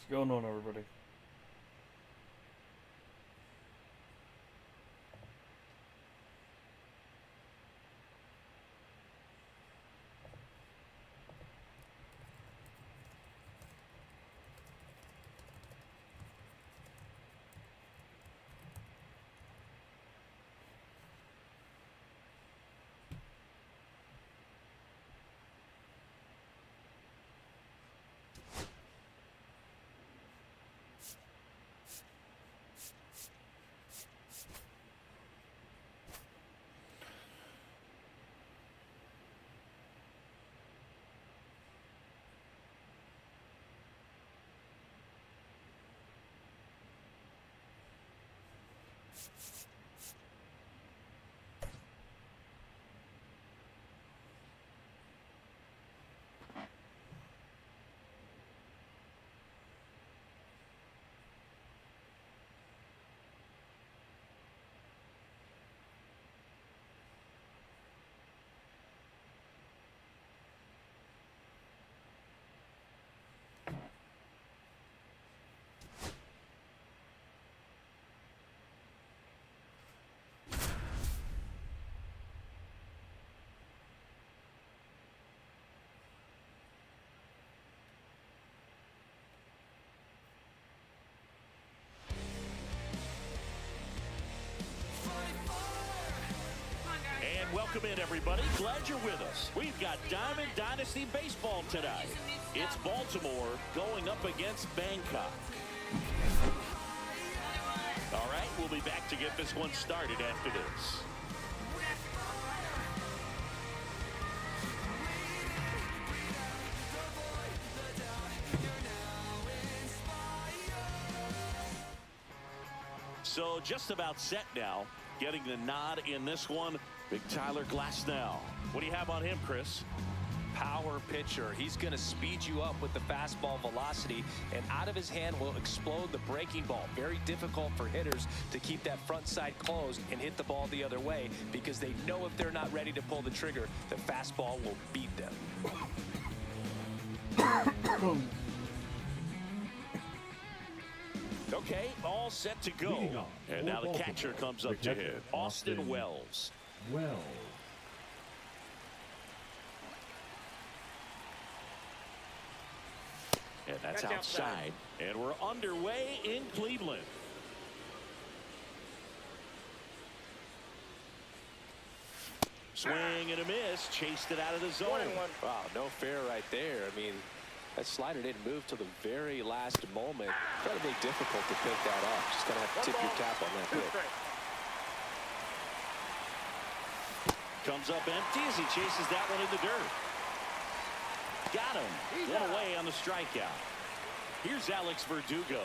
What's going on, everybody? And welcome in, everybody. Glad you're with us. We've got Diamond Dynasty Baseball tonight. It's Baltimore going up against Bangkok. All right, we'll be back to get this one started after this. So just about set now. Getting the nod in this one, Big Tyler Glasnow. What do you have on him, Chris? Power pitcher. He's going to speed you up with the fastball velocity, and out of his hand will explode the breaking ball. Very difficult for hitters to keep that front side closed and hit the ball the other way, because they know if they're not ready to pull the trigger, the fastball will beat them. Okay, all set to go. And now the catcher comes up to hit. Austin Wells. And that's outside. And we're underway in Cleveland. Swing and a miss. Chased it out of the zone. Wow, no fair right there. I mean, that slider didn't move till the very last moment. Incredibly difficult to pick that up. Just going to have to tip your cap on that pitch. Comes up empty as he chases that one in the dirt. Got him. One away on the strikeout. Here's Alex Verdugo.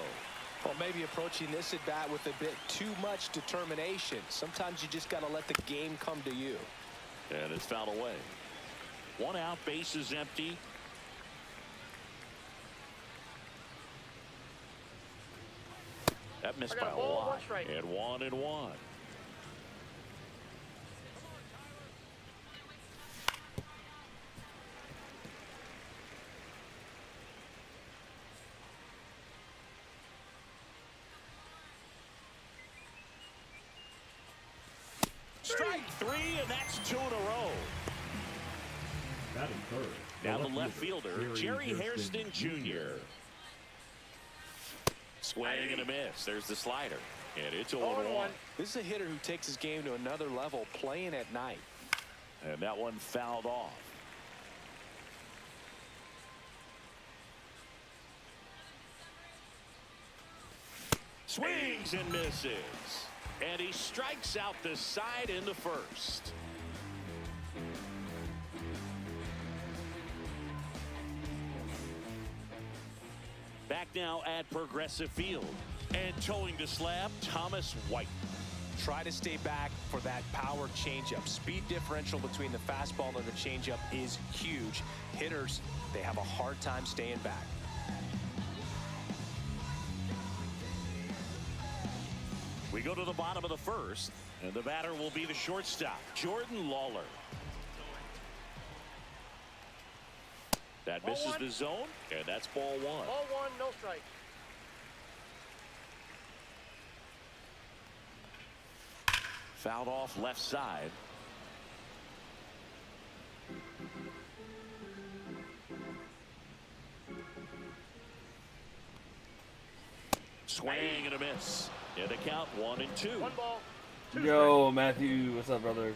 Well, maybe approaching this at bat with a bit too much determination. Sometimes you just got to let the game come to you. And it's fouled away. One out, base is empty. That missed by a lot. And 1-1. Strike three, and that's 2 in a row. Now the left fielder, Jerry Hairston Jr. Swing and a miss. There's the slider. And it's 0-1. This is a hitter who takes his game to another level, playing at night. And that one fouled off. Swings and misses. And he strikes out the side in the first. Back now at Progressive Field. And towing the slab, Thomas White. Try to stay back for that power changeup. Speed differential between the fastball and the changeup is huge. Hitters, they have a hard time staying back. We go to the bottom of the first, and the batter will be the shortstop, Jordan Lawler. That misses the zone, and that's ball one. Ball one, no strike. Fouled off left side. Swing and a miss. And the count 1-2. 1 ball. 2 Yo, Matthew, what's up, brother?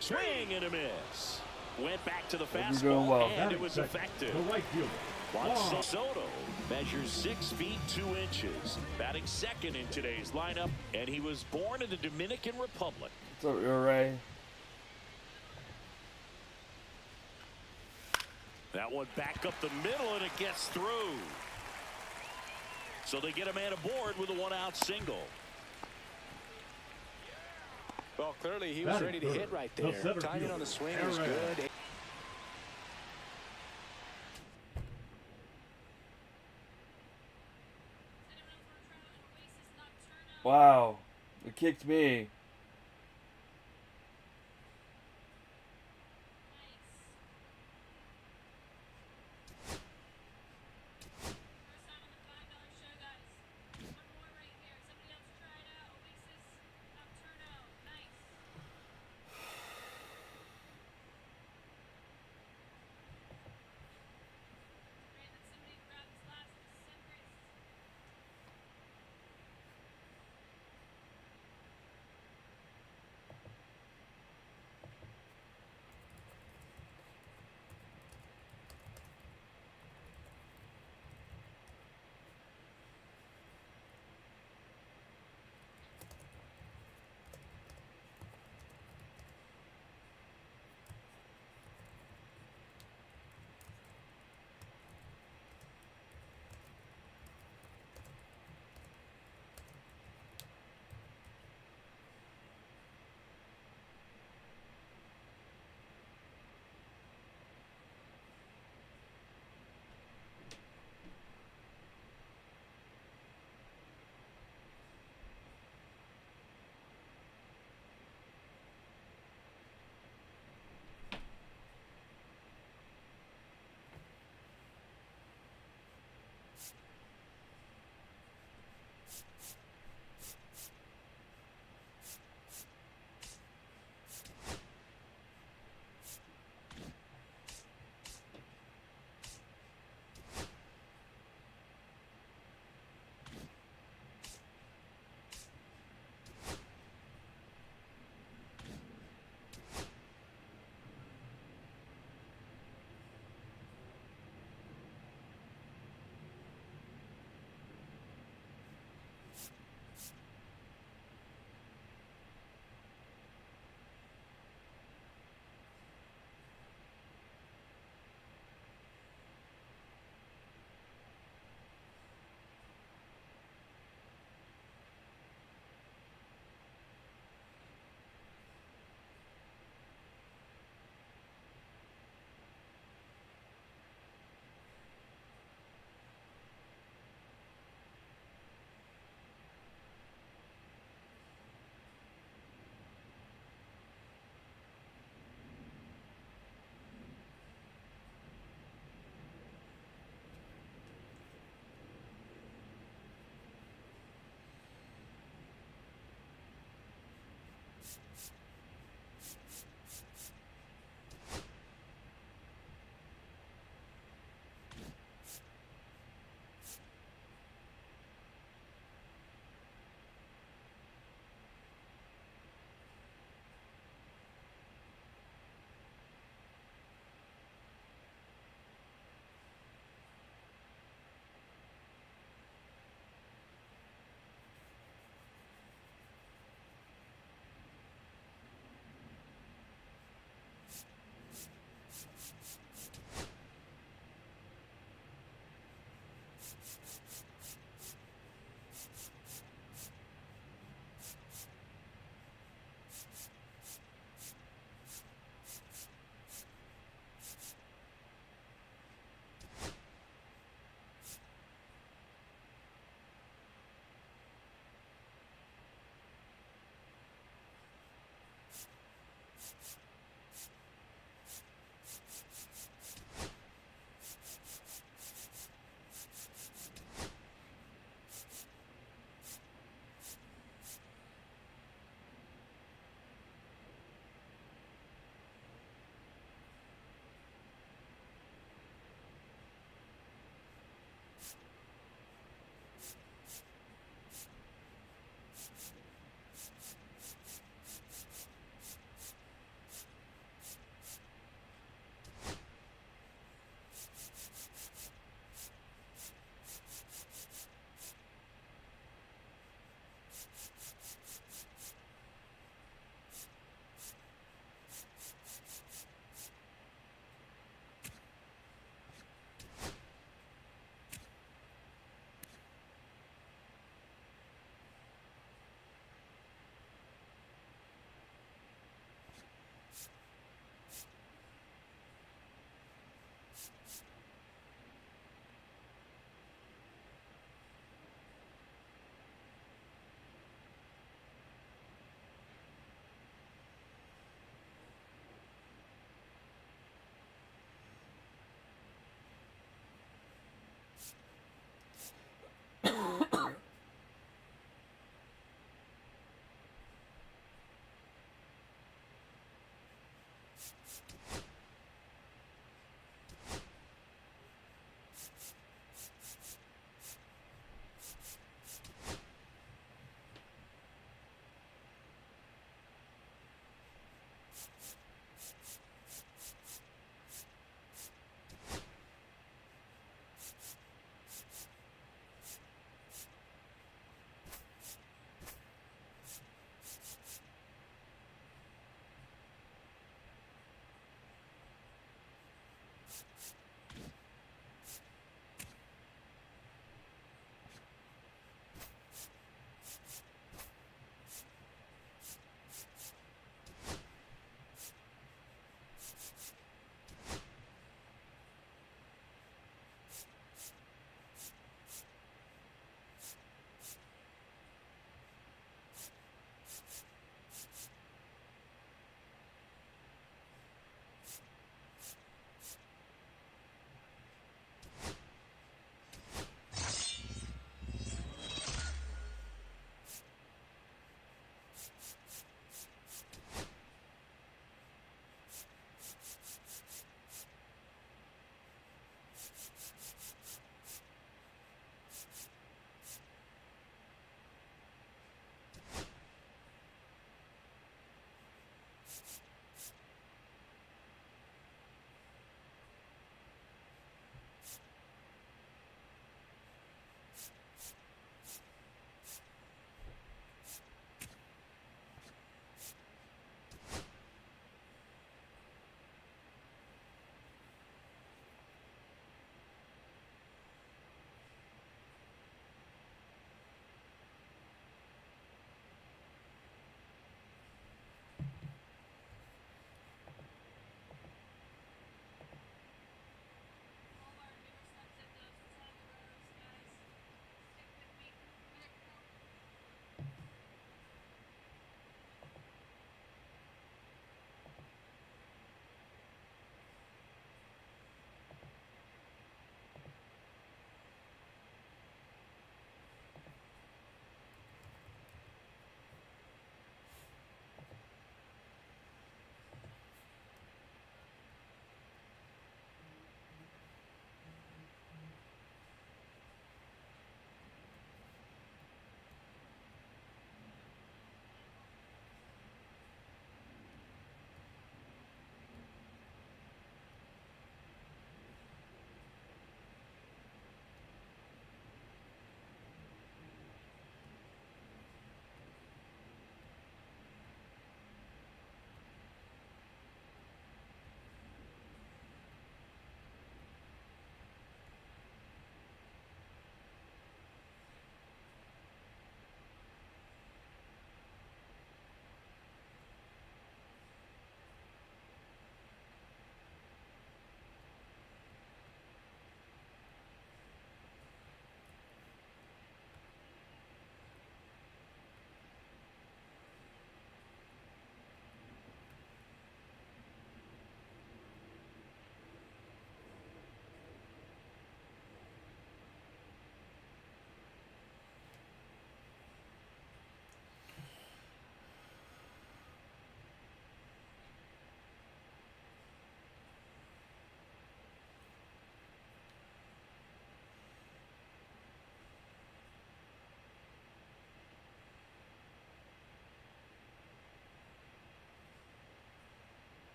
Swing and a miss. Went back to the Hope you're doing fastball, well. and it was effective. The right fielder. Juan Soto measures 6 feet 2 inches, batting second in today's lineup, and he was born in the Dominican Republic. What's up, Ray? That one back up the middle, and it gets through. So they get a man aboard with a 1-out single. Well, clearly he was ready to hit right there. Timing on the swing was good. Wow, it kicked me.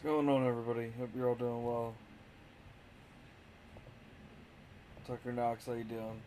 What's going on, everybody? Hope you're all doing well. Tucker Knox, how you doing?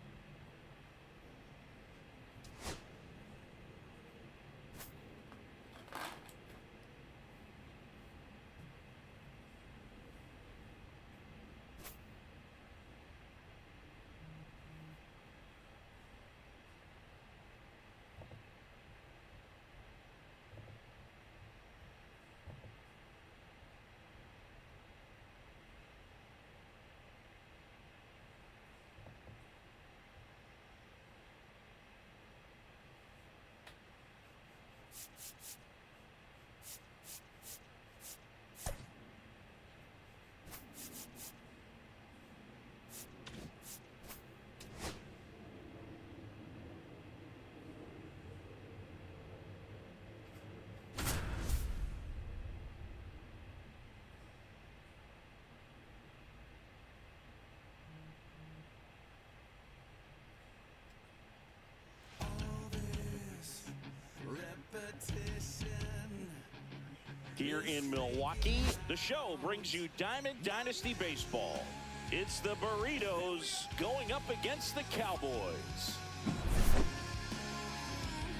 Here in Milwaukee, the show brings you Diamond Dynasty Baseball. It's the Burritos going up against the Cowboys.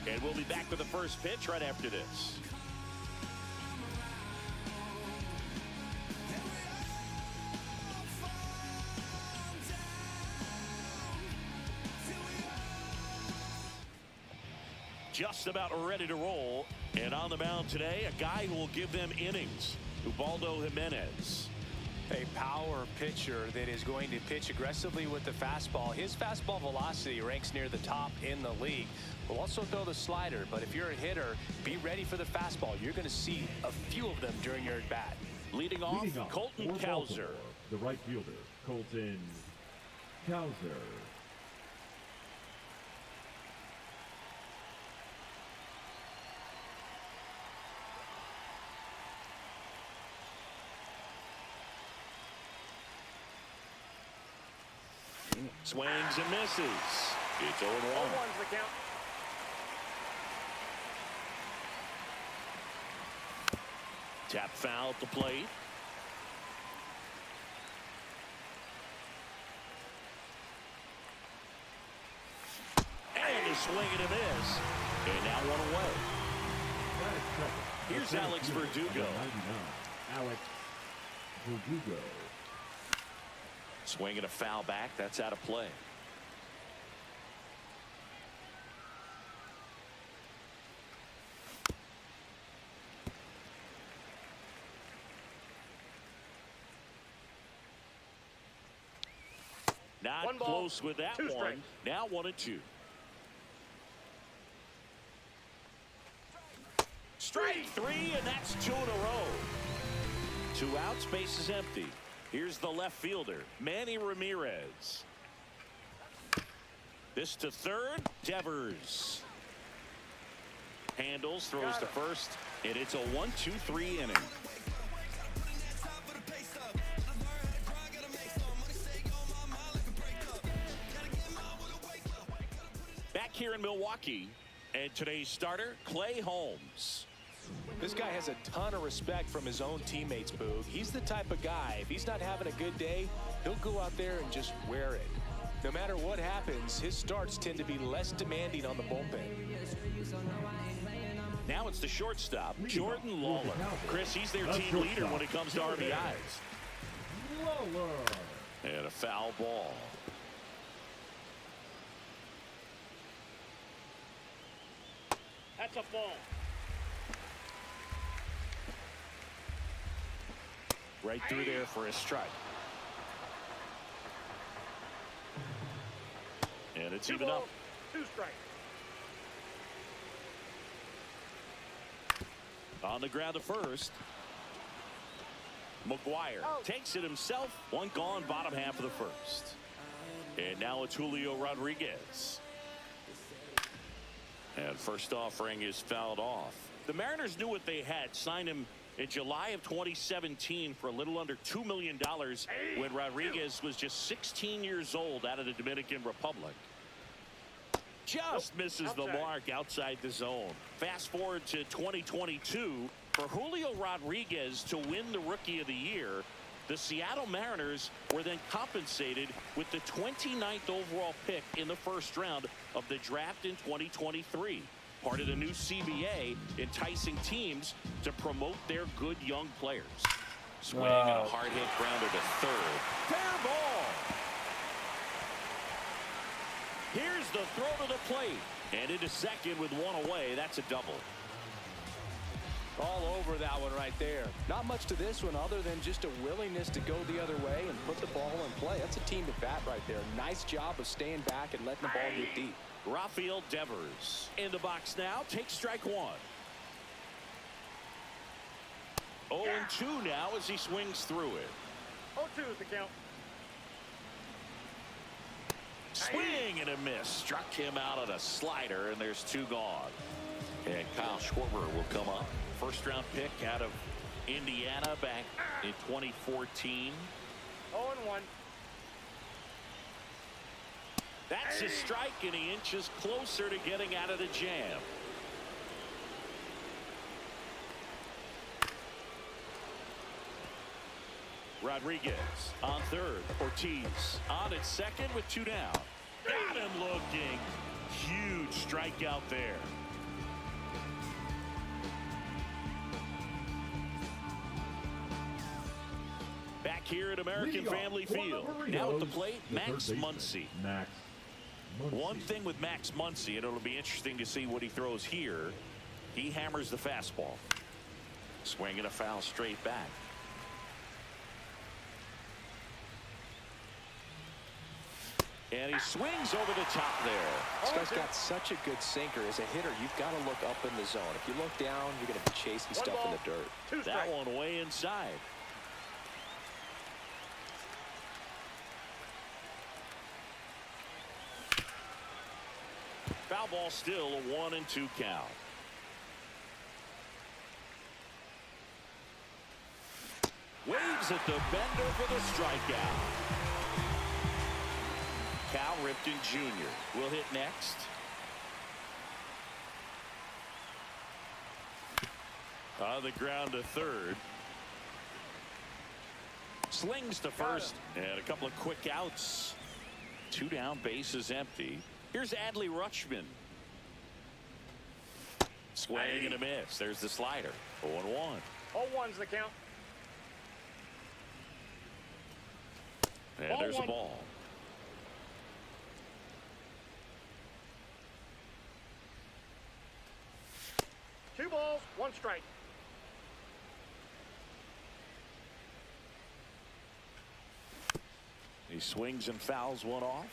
And we'll be back with the first pitch right after this. Just about ready to roll. And on the mound today, a guy who will give them innings, Ubaldo Jimenez. A power pitcher that is going to pitch aggressively with the fastball. His fastball velocity ranks near the top in the league. Will also throw the slider, but if you're a hitter, be ready for the fastball. You're going to see a few of them during your at-bat. Leading off, Colton Cowser. The right fielder, Colton Cowser. Swings and misses. It's 0-1. The count. Tap foul at the plate. And a swing and a miss. And now one away. Here's Alex Verdugo. Alex Verdugo. Swing and a foul back. That's out of play. Not One ball, close with that two one. strikes. Now 1-2. Strike three, and that's 2 in a row. 2 outs, base is empty. Here's the left fielder, Manny Ramirez. This to third, Devers. Handles, throws to first, and it's a 1-2-3 inning. Back here in Milwaukee, and today's starter, Clay Holmes. This guy has a ton of respect from his own teammates, Boog. He's the type of guy, if he's not having a good day, he'll go out there and just wear it. No matter what happens, his starts tend to be less demanding on the bullpen. Now it's the shortstop, Jordan Lawler. Chris, he's their team leader when it comes to RBIs. Lawler. And a foul ball. That's a ball. Right through there for a strike. And it's even up. 2 strikes. On the ground to first. McGuire takes it himself. One gone, bottom half of the first. And now it's Julio Rodriguez. And first offering is fouled off. The Mariners knew what they had. Signed him in July of 2017 for a little under $2 million when Rodriguez was just 16 years old out of the Dominican Republic. Just misses the mark outside the zone. Fast forward to 2022. For Julio Rodriguez to win the Rookie of the Year, the Seattle Mariners were then compensated with the 29th overall pick in the first round of the draft in 2023. Part of the new CBA enticing teams to promote their good young players. Swing and a hard hit grounder to third. Fair ball. Here's the throw to the plate. And into second with one away. That's a double. All over that one right there. Not much to this one other than just a willingness to go the other way and put the ball in play. That's a team at bat right there. Nice job of staying back and letting the ball get deep. Rafael Devers in the box now. Takes strike one. 0-2 now as he swings through it. 0-2 is the count. Swing and a miss. Struck him out on a slider, and there's two gone. And Kyle Schwarber will come up. First round pick out of Indiana back in 2014. 0-1. That's a strike, and he inches closer to getting out of the jam. Rodriguez on third. Ortiz on at second with two down. Got him looking. Huge strikeout there. Back here at American Family Field. Now at the plate, Max Muncy. Max Muncy. One thing with Max Muncy, and it'll be interesting to see what he throws here. He hammers the fastball. Swinging a foul straight back. And he swings over the top there. This guy's got such a good sinker. As a hitter, you've got to look up in the zone. If you look down, you're going to be chasing stuff in the dirt. That one way inside. Foul ball still a 1-2 count. Waves at the bender for the strikeout. Cal Ripken Jr. will hit next. On the ground to third. Slings to first. And a couple of quick outs. Two down, bases empty. Here's Adley Rutschman. Swing and a miss. There's the slider. 0-1. 0-1's the count. And there's a ball. Two balls, one strike. He swings and fouls one off.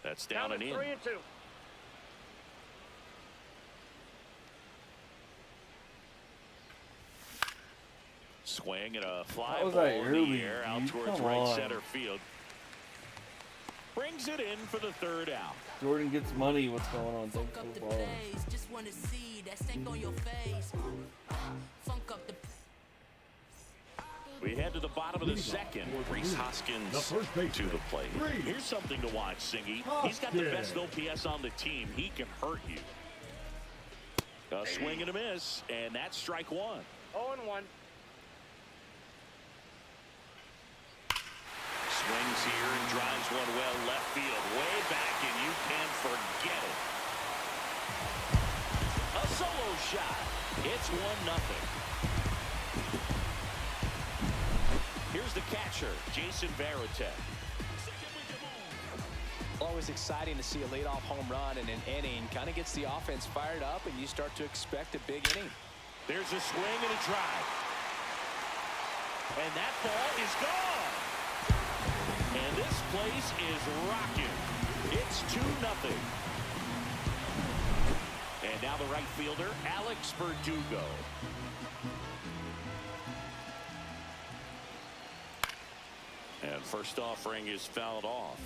That's down and in. 3-2. Swing and a fly was ball that in the early, air out dude? towards Come right on. center field. Brings it in for the third out. Jordan gets money. What's going on? Thanks for the ball. Just wanna see that stank on your face. Funk up the. We head to the bottom of the second. Reese Hoskins The first baseman, to the plate. Reese Here's something to watch, Singy. He's got the best OPS on the team. He can hurt you. A swing and a miss, and that's strike one. 0-1. Swings here and drives one well left field. Way back, and you can forget it. A solo shot. It's 1-0. Here's the catcher, Jason Varitek. Always exciting to see a leadoff home run in an inning. Kind of gets the offense fired up, and you start to expect a big inning. There's a swing and a drive. And that ball is gone. And this place is rocking. It's 2-0. And now the right fielder, Alex Verdugo. And first offering is fouled off.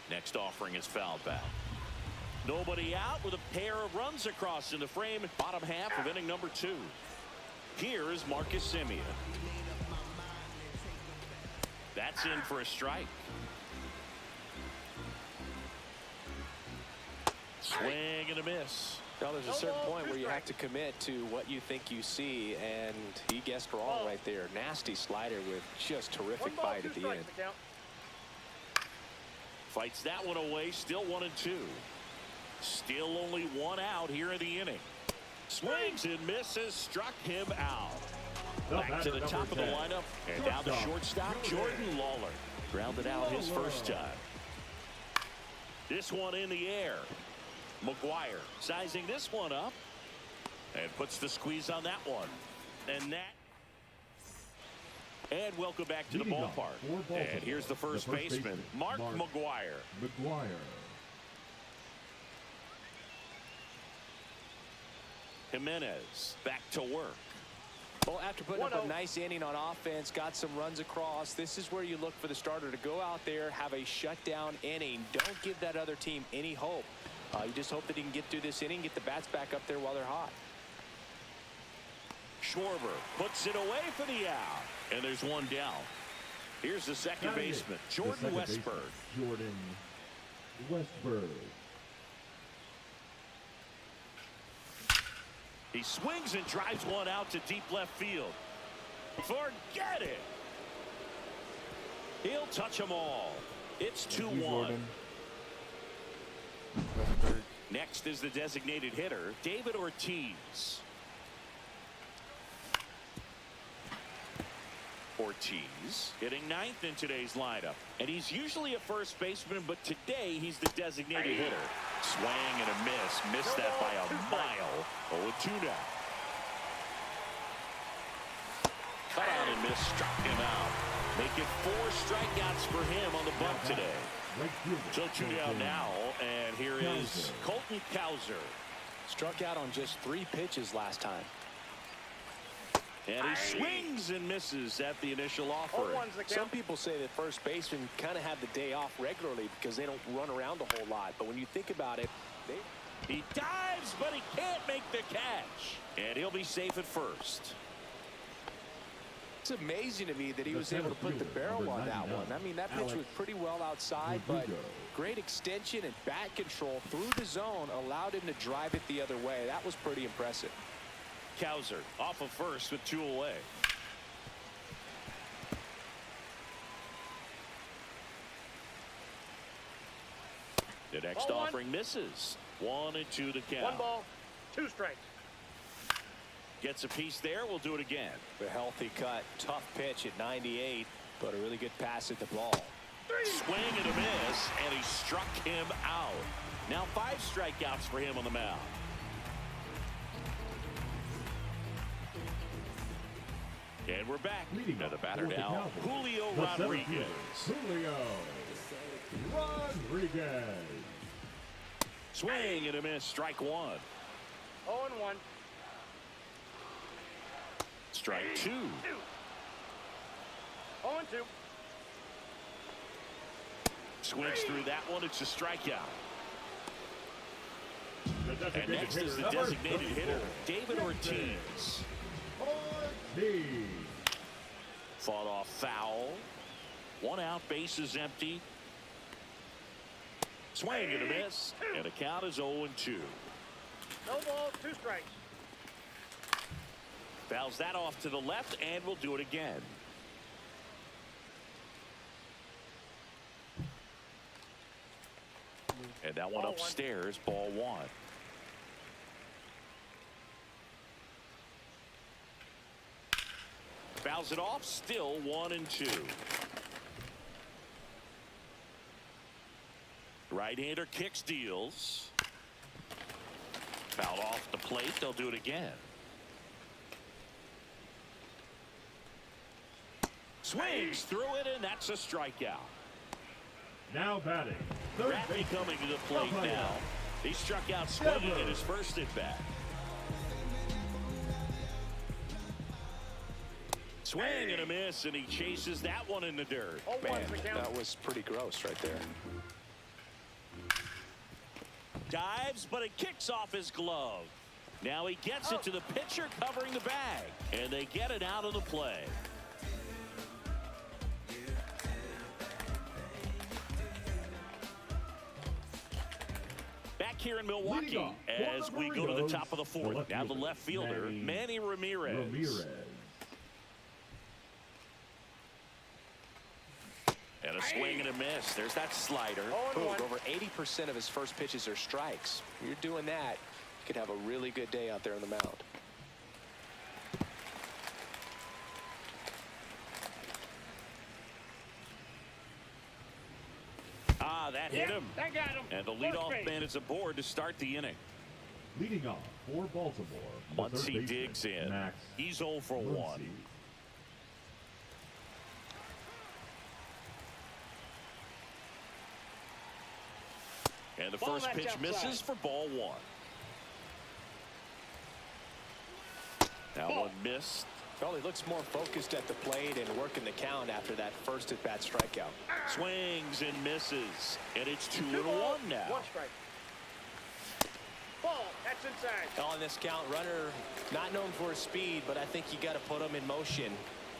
Next offering is fouled back. Nobody out with a pair of runs across in the frame. Bottom half of inning number 2. Here is Marcus Semien. That's in for a strike. Swing and a miss. Well, there's a certain point where you have to commit to what you think you see, and he guessed wrong right there. Nasty slider with just terrific bite at the end. Fights that one away. Still 1-2. Still only one out here in the inning. Swings and misses. Struck him out. Back to the top of the lineup. And now the shortstop, Jordan Lawler. Grounded out his first time. This one in the air. McGuire sizing this one up. And puts the squeeze on that one. And welcome back to the ballpark. And here's the first baseman, Mark McGuire. Jimenez back to work. Well, after putting up a nice inning on offense, got some runs across, this is where you look for the starter to go out there, have a shutdown inning. Don't give that other team any hope. You just hope that he can get through this inning, get the bats back up there while they're hot. Schwarber puts it away for the out. And there's one down. Here's the second baseman, Jordan Westburg. He swings and drives one out to deep left field. Forget it. He'll touch them all. It's 2-1. Next is the designated hitter, David Ortiz. Ortiz hitting ninth in today's lineup. And he's usually a first baseman, but today he's the designated hitter. Swing and a miss. Missed that by a mile. 0-2 now. Cut out and miss. Struck him out. Make it 4 strikeouts for him on the bunt today. So 2 down now, and here is Colton Cowser. Struck out on just 3 pitches last time. And he swings and misses at the initial offering. Some people say that first basemen kind of have the day off regularly because they don't run around a whole lot. But when you think about it, he dives, but he can't make the catch. And he'll be safe at first. It's amazing to me that he was able to put the barrel on that one. I mean, that pitch was pretty well outside, but great extension and bat control through the zone allowed him to drive it the other way. That was pretty impressive. Cowser off of first with 2 away. The next offering misses. 1-2 the count. 1 ball, 2 strikes. Gets a piece there. We'll do it again. A healthy cut. Tough pitch at 98, but a really good pass at the ball. Swing and a miss, and he struck him out. Now 5 strikeouts for him on the mound. And we're back. Now the batter now, Julio Rodriguez. Swing and a miss. Strike 1. 0-1. Strike 2. 0-2. Swings through that one. It's a strikeout. And next is the designated hitter, David Ortiz. Fought off foul. 1 out, bases empty. Swing and a miss. And the count is 0-2. No ball, 2 strikes. Fouls that off to the left, and we'll do it again. And that one upstairs, ball 1. Fouls it off, still 1-2. Right-hander kicks, deals. Fouled off the plate. They'll do it again. Swings through it, and that's a strikeout. Now batting. Raffy coming to the plate now. He struck out swinging at his first at bat. Swing and a miss, and he chases that one in the dirt. Man, that was pretty gross right there. Dives, but it kicks off his glove. Now he gets it to the pitcher covering the bag, and they get it out of the play. back here in Leading Milwaukee off, as we go to the top of the fourth. Now the left fielder, Manny Ramirez. And a swing and a miss. There's that slider. Boog, over 80% of his first pitches are strikes. When you're doing that, you could have a really good day out there on the mound. That hit him. That got him. And the leadoff man is aboard to start the inning. Leading off for Baltimore, the third Muncy baseman, digs in. Max He's 0 for 1. Muncy. And the Ball first match pitch outside. misses for ball 1. That one missed. Well, he looks more focused at the plate and working the count after that first at-bat strikeout. Swings and misses. And it's 2 2 and 1 balls, now. 1 strike. Ball. That's inside. On this count, runner not known for his speed, but I think you got to put him in motion.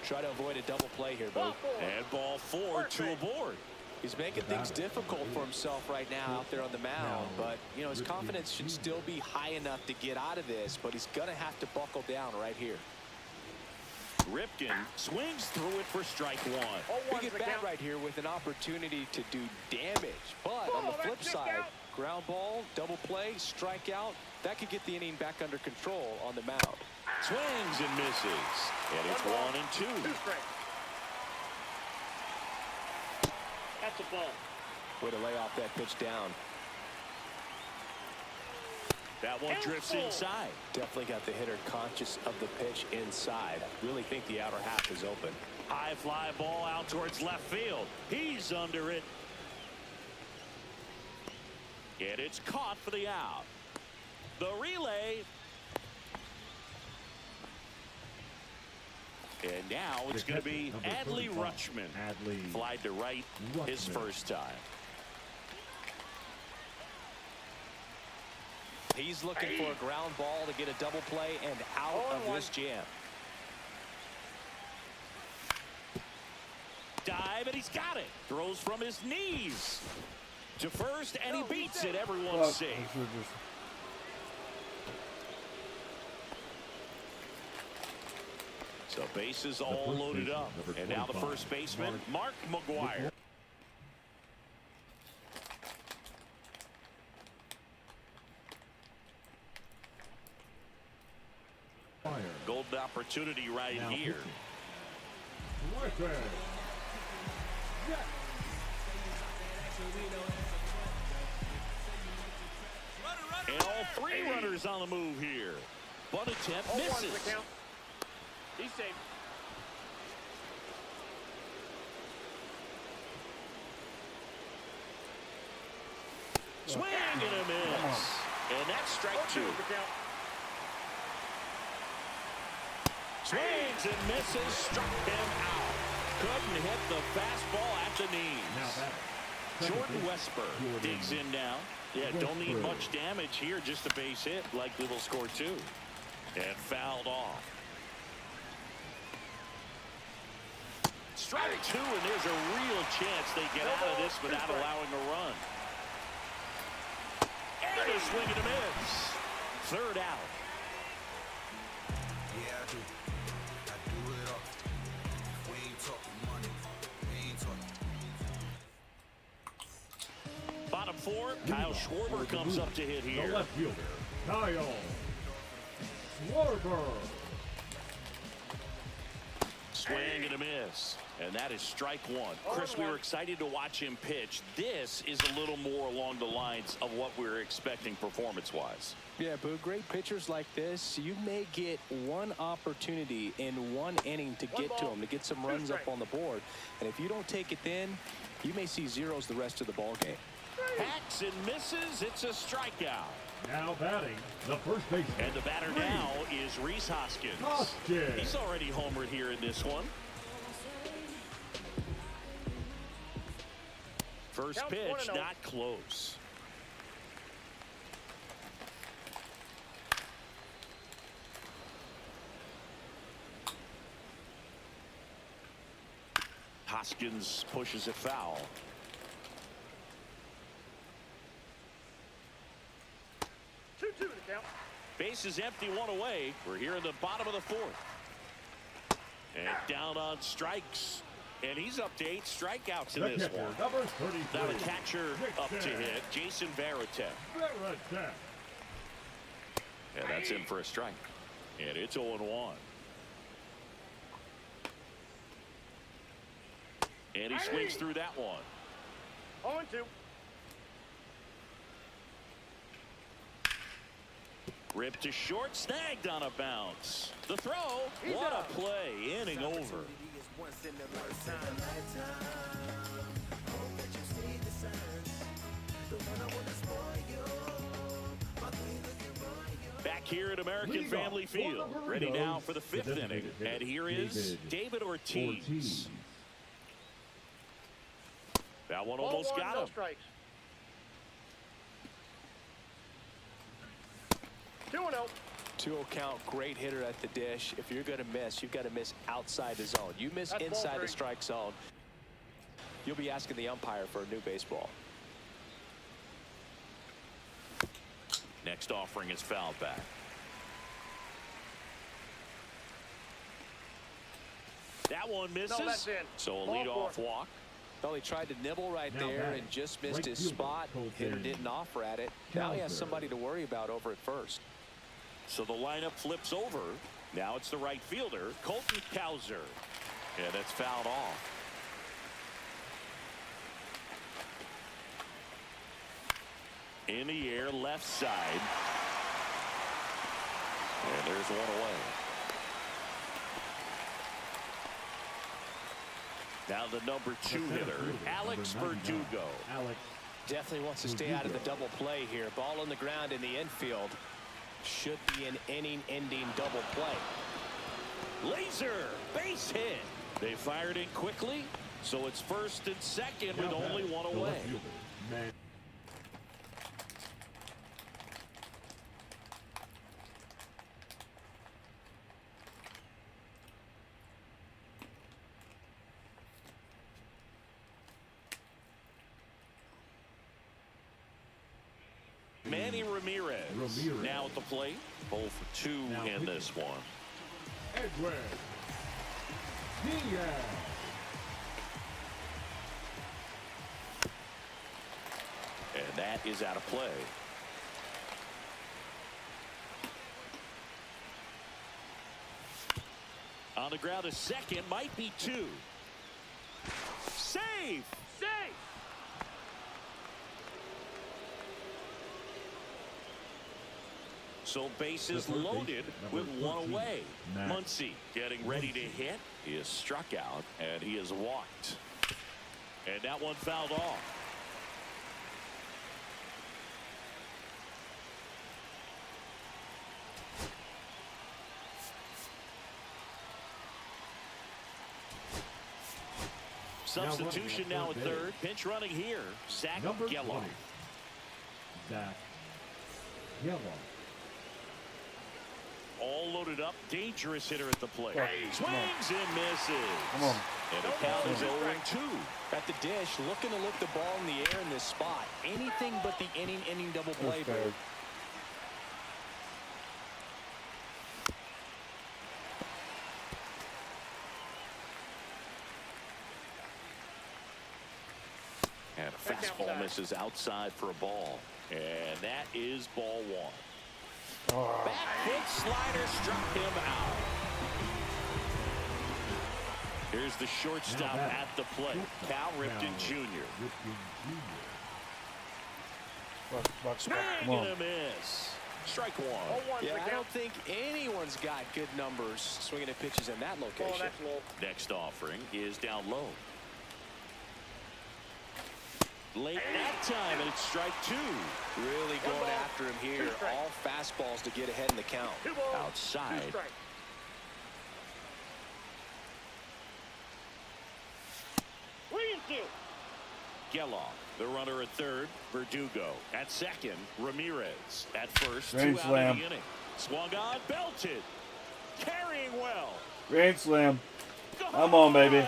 Try to avoid a double play here, Ball Boog. 4. And ball 4, 2 aboard. He's making things difficult for himself right now out there on the mound, but you know his confidence should still be high enough to get out of this, but he's gonna have to buckle down right here. Ripken swings through it for strike 1. Big at bat right here with an opportunity to do damage, but on the flip side, ground ball, double play, strikeout, that could get the inning back under control on the mound. Swings and misses. And it's 1 and 2. 2 strikes. That's a ball. Way to lay off that pitch down. That one drifts inside. Definitely got the hitter conscious of the pitch inside. Really think the outer half is open. High fly ball out towards left field. He's under it. And it's caught for the out. The relay. And now it's going to be Adley Rutschman. Flied to right his first time. He's looking for a ground ball to get a double play and out of this jam. Dive, and he's got it. Throws from his knees to first, and he beats it. Everyone's safe. So bases all loaded up. And now the first baseman, Mark McGwire. Golden opportunity right here. And all 3 runners on the move here. Bunt attempt misses. He's safe. Swing and a miss. And that's strike 2. Swings and misses. Struck him out. Couldn't hit the fastball at the knees. Jordan Westburg digs in now. Yeah, don't need much damage here. Just a base hit. Likely will score 2. And fouled off. Strike 2, and there's a real chance they get out of this without allowing a run. And a swing and a miss. 3rd out. Yeah, I do. I do it all. We ain't talking money. We ain't talking. Bottom 4, Kyle Schwarber comes up to hit The here. left fielder, Kyle Schwarber. Swing and a miss. And that is strike 1. Chris, we were excited to watch him pitch. This is a little more along the lines of what we were expecting performance-wise. Yeah, but great pitchers like this, you may get one opportunity in one inning to get to them, to get some runs up on the board. And if you don't take it then, you may see zeros the rest of the ball game. Hacks and misses. It's a strikeout. Now batting, the first baseman. And the batter now is Rhys Hoskins. He's already homered here in this one. First pitch, not close. Hoskins pushes it foul. 2 to count. Base is empty, 1 away. We're here in the bottom of the 4th. And down on strikes. And he's up to 8 strikeouts in The this catcher, one. number 33. Now the catcher up to hit, Jason Varitek. Varitek. And that's in for a strike. And it's 0-1. And he swings through that one. 0-2. Ripped to short, snagged on a bounce. The throw, He's what up. a play, inning over. Back here at American Leading off Family for Field, the ready now Burritos, for the the 5th inning. designated hitter, And here is David Ortiz. That one almost 0-1, got no him. strikes. 2-0. 2-0 count, great hitter at the dish. If you're going to miss, you've got to miss outside the zone. You miss That's ball inside the 3. strike zone, you'll be asking the umpire for a new baseball. Next offering is fouled back. That one misses. No, that's in. So a Ball leadoff 4. walk. Well, he tried to nibble right Now there batting, and just missed right his fielder, spot. Colton Hitter didn't offer at it. Now he has Cowser. somebody to worry about over at first. So the lineup flips over. Now it's the right fielder, Colton Cowser. And it's fouled off. In the air, left side. And there's one away. Now the number 2 hitter, Alex Verdugo. Alex. Definitely wants to stay out of the double play here. Ball on the ground in the infield. Should be an inning-ending double play. Laser, base hit. They fired in quickly, so it's 1st and 2nd with Now only batting, 1 the away. left fielder, Man. Manny Ramirez. Ramirez. Now at the plate. 0 for 2 Now in pitching. this one. Edwin Diaz. And that is out of play. On the ground, a second, might be 2. Save! Safe. So bases The first loaded baseman, with number 1 13, away. Matt Muncy getting ready to hit. He is struck out and he is walked. And that one fouled off. Substitution now at third. Pinch running here. Zach Number 20. Geloff. Zach Geloff. All loaded up. Dangerous hitter at the plate. Come on. Swings and misses. Come on. And the count is 0-2. At the dish, looking to look the ball in the air in this spot. Anything but the inning double play. That's fair. And a fastball misses outside for a ball. And that is ball 1. Back foot slider struck him out. Here's the shortstop Now at the plate. Cal Ripken Jr. Ripken Jr. Come Swing on. and a miss. Strike 1. 0-1 Yeah, for I count. don't think anyone's got good numbers swinging at pitches in that Oh, location. that's low. Next offering is down low. Late that time, and it's strike 2. Really One going ball, after him 2 here. strikes. All fastballs to get ahead in the count. 2 balls. Outside. 2 strikes. Williams two. Geloff, the runner at third. Verdugo at second. Ramirez at first. Grand 2 out slam. of the inning. Swung on, belted. Carrying well. Grand slam. Come on, baby.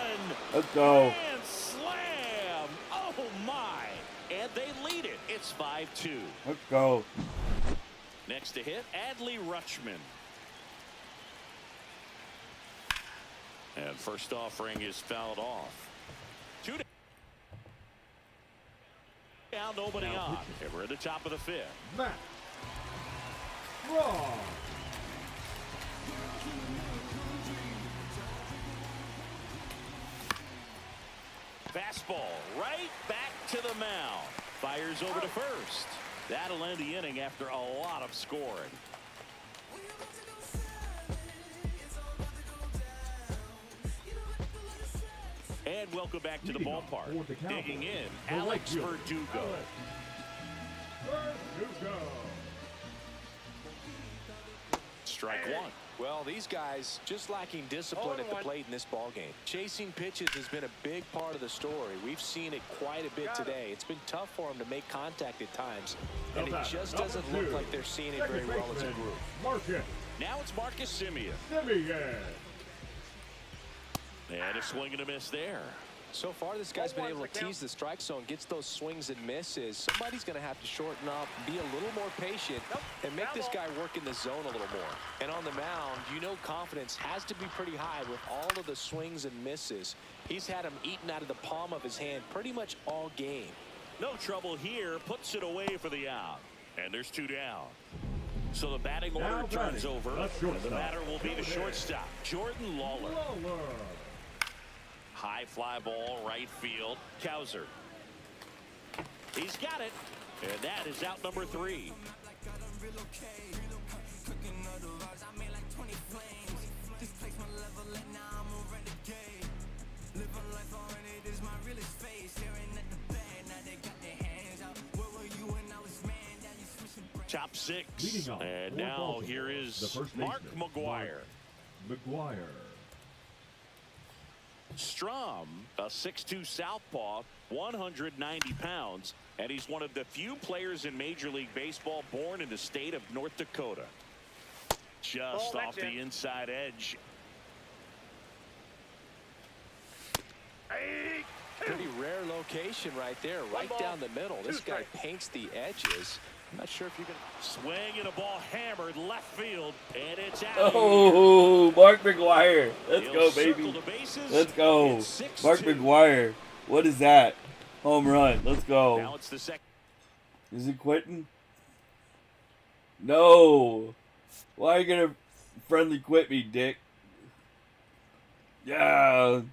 Let's go. Grand slam. Oh, my. And they lead it. It's 5-2. Let's go. Next to hit, Adley Rutschman. And first offering is fouled off. 2 down, nobody Now on. pitching. And we're at the top of the 5th. Matt Braun. Fastball right back to the mound. Fires over to first. That'll end the inning after a lot of scoring. And welcome back to the Leading off ballpark. for the Cowboys, Digging in, the Alex right fielder, Verdugo. Alex Verdugo. Strike one. Well, these guys just lacking discipline at the plate in this ballgame. Chasing pitches has been a big part of the story. We've seen it quite a bit today. It's been tough for them to make contact at times, and it just doesn't look like they're seeing it very well as a group. Marcus Now it's Marcus Semien. Semien. And a swing and a miss there. So far, this guy's been able to tease the strike zone, gets those swings and misses. Somebody's going to have to shorten up, be a little more patient, and make this guy work in the zone a little more. And on the mound, you know confidence has to be pretty high with all of the swings and misses. He's had them eaten out of the palm of his hand pretty much all game. No trouble here. Puts it away for the out. And there's 2 down. So the batting order Now turns batting, over. the And the shortstop. batter will be the Go ahead. shortstop, Jordan Lawler. Lawler. High fly ball, right field. Kowser. He's got it. And that is out number 3. Top 6. Leading off And for now Baltimore, here the is first Mark baseman, McGuire. McGuire. Strom, a 6'2 southpaw, 190 pounds, and he's one of the few players in Major League Baseball born in the state of North Dakota. Just Ball, off that's the it. inside edge. Pretty rare location right there, right ball, down the middle. This 2 guy strikes. paints the edges. I'm not sure if you can. Swing and a ball hammered left field, and it's out. Oh, Mark McGuire. Let's He'll go, circle baby. the bases. Let's go. It's 6-2. Mark McGuire. What is that? Home run. Let's Now go. it's the second. Is he quitting? No. Why are you going to friendly quit me, dick? Yeah.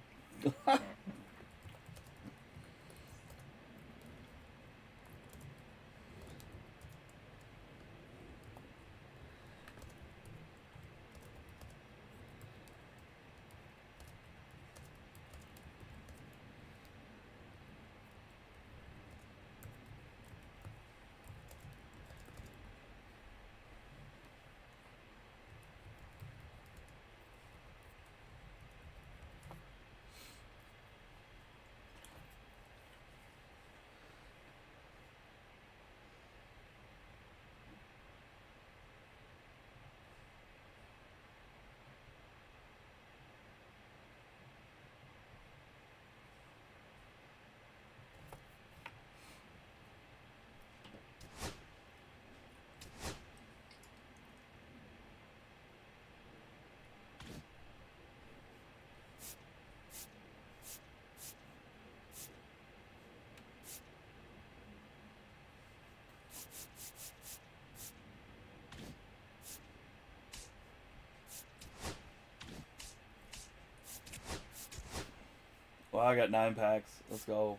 Well, I got 9 packs. Let's go.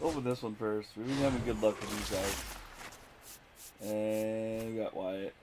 Open this one first. We've been having good luck with these guys. And we got Wyatt.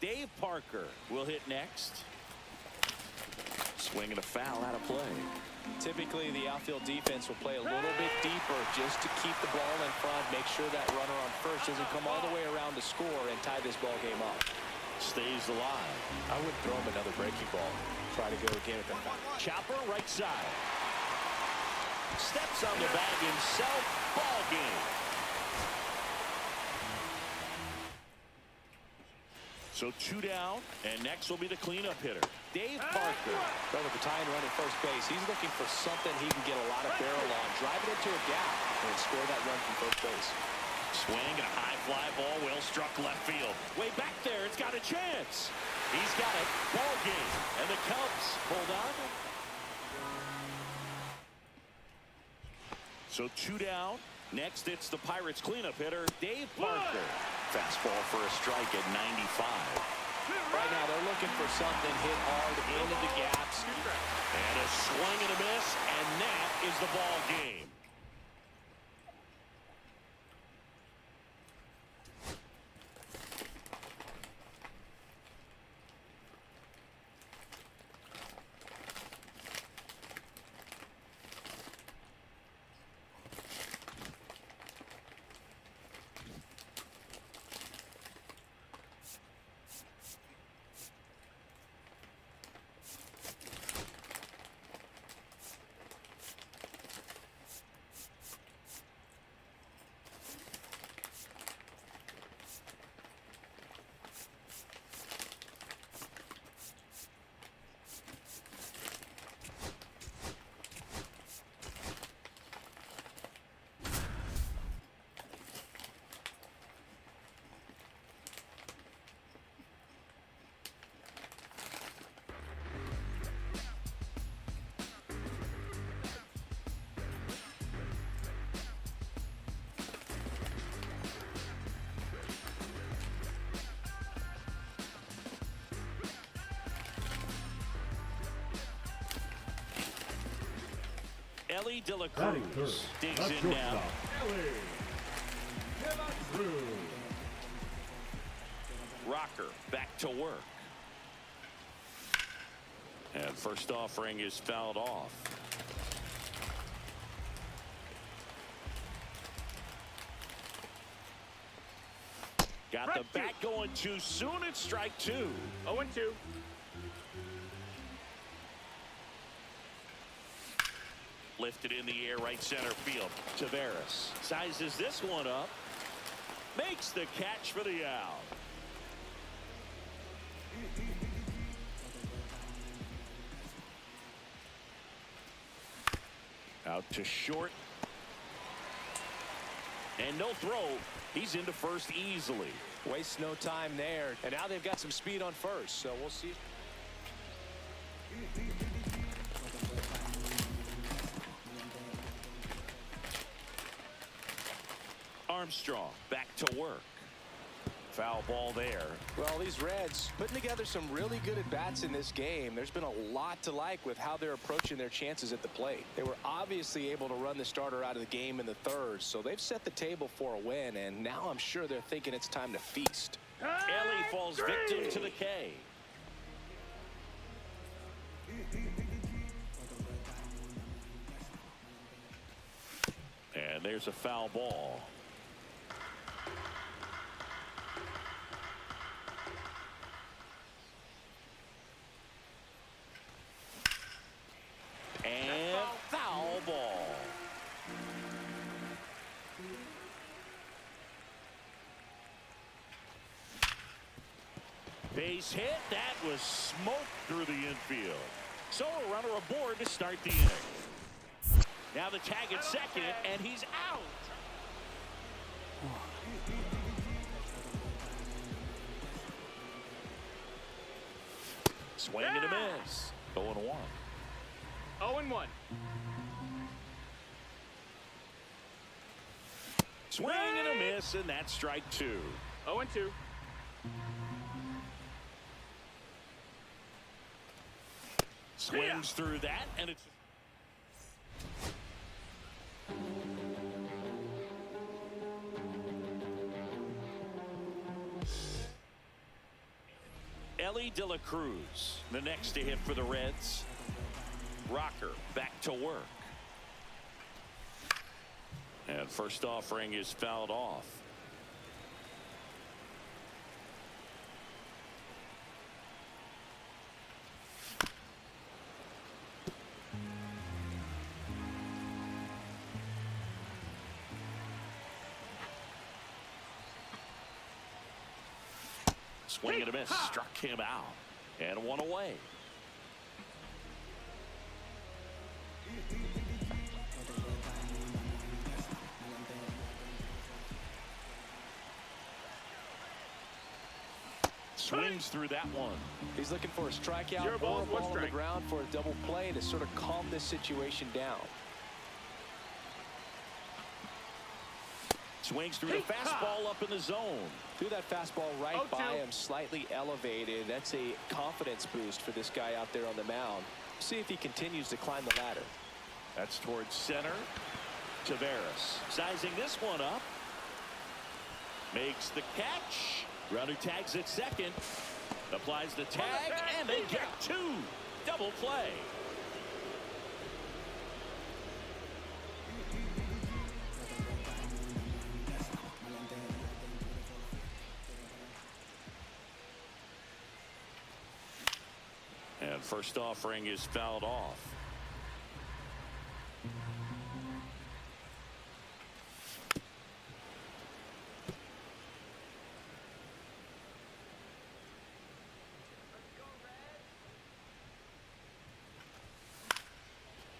Dave Parker will hit next. Swing and a foul out of play. Typically, the outfield defense will play a little bit deeper just to keep the ball in front, make sure that runner on first doesn't come all the way around to score and tie this ball game up. Stays alive. I would throw him another breaking ball. Try to go again with that. Chopper right side. Steps on the bag himself. Ball game. So 2 down, and next will be the cleanup hitter, Dave Parker. Well, with the tying run at first base, he's looking for something he can get a lot of barrel on, drive it into a gap, and score that run from first base. Swing and a high fly ball, well struck left field. Way back there, it's got a chance. He's got it. Ball game, and the Cubs hold on. So 2 down. Next, it's the Pirates cleanup hitter, Dave Parker. Fastball for a strike at 95. Right now, they're looking for something hit hard into the gaps. And a swing and a miss, and that is the ball game. Ellie De La Batting third. Cruz digs The in now. shortstop, Ellie De La Cruz. Rocker back to work. And first offering is fouled off. Got the bat going too soon. It's strike 2. 0-2. Lifted in the air, right center field. Taveras sizes this one up. Makes the catch for the out. Out to short. And no throw. He's into first easily. Wastes no time there. And now they've got some speed on first, so we'll see. Armstrong back to work. Foul ball there. Well, these Reds putting together some really good at-bats in this game. There's been a lot to like with how they're approaching their chances at the plate. They were obviously able to run the starter out of the game in the third, so they've set the table for a win, and now I'm sure they're thinking it's time to feast. Ellie falls victim to the K. And there's a foul ball. And foul ball. Base hit. That was smoke through the infield. So a runner aboard to start the inning. Now the tag at second, and he's out. Swing and a miss. 0-1. 0-1. Swing and a miss, and that's strike 2. 0-2. Swings through that, and it's... Ellie De La Cruz, the next to hit for the Reds. Rocker back to work. And first offering is fouled off. Swing and a miss. Struck him out. And one away. Swings through that one. He's looking for a strikeout 0 or balls, a 1 ball on the strike. ground for a double play to sort of calm this situation down. Swings through the fastball up in the zone. Threw that fastball right 0-2. by him, slightly elevated. That's a confidence boost for this guy out there on the mound. See if he continues to climb the ladder. That's towards center. Taveras sizing this one up. Makes the catch. Runner tags at second. Applies the tag, and they get 2. Double play. And first offering is fouled off.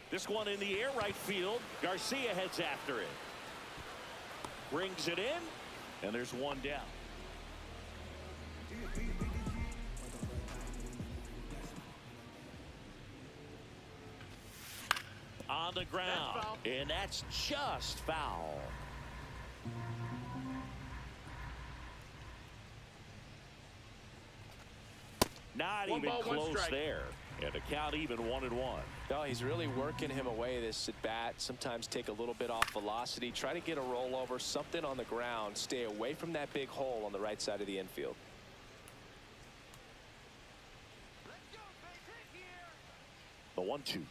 This one in the air right field. Garcia heads after it. Brings it in, and there's one down. On the ground, and that's just foul. Not 1 even ball, 1 close strike. there. And the count even 1-1. No, he's really working him away this at bat. Sometimes take a little bit off velocity. Try to get a rollover, something on the ground. Stay away from that big hole on the right side of the infield. The 1-2.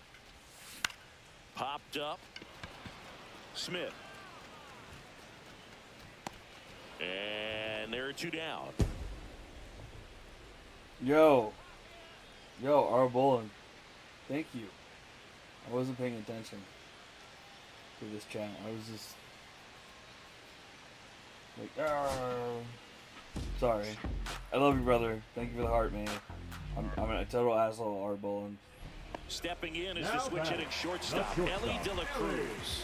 Popped up. Smith. And there are 2 down. Yo, our bowling. Thank you. I wasn't paying attention to this channel. I was just like, sorry. I love you, brother. Thank you for the heart, man. I'm a total asshole, our bowling. Stepping in is the Now switch back. hitting shortstop, The Ellie shortstop, De La Cruz.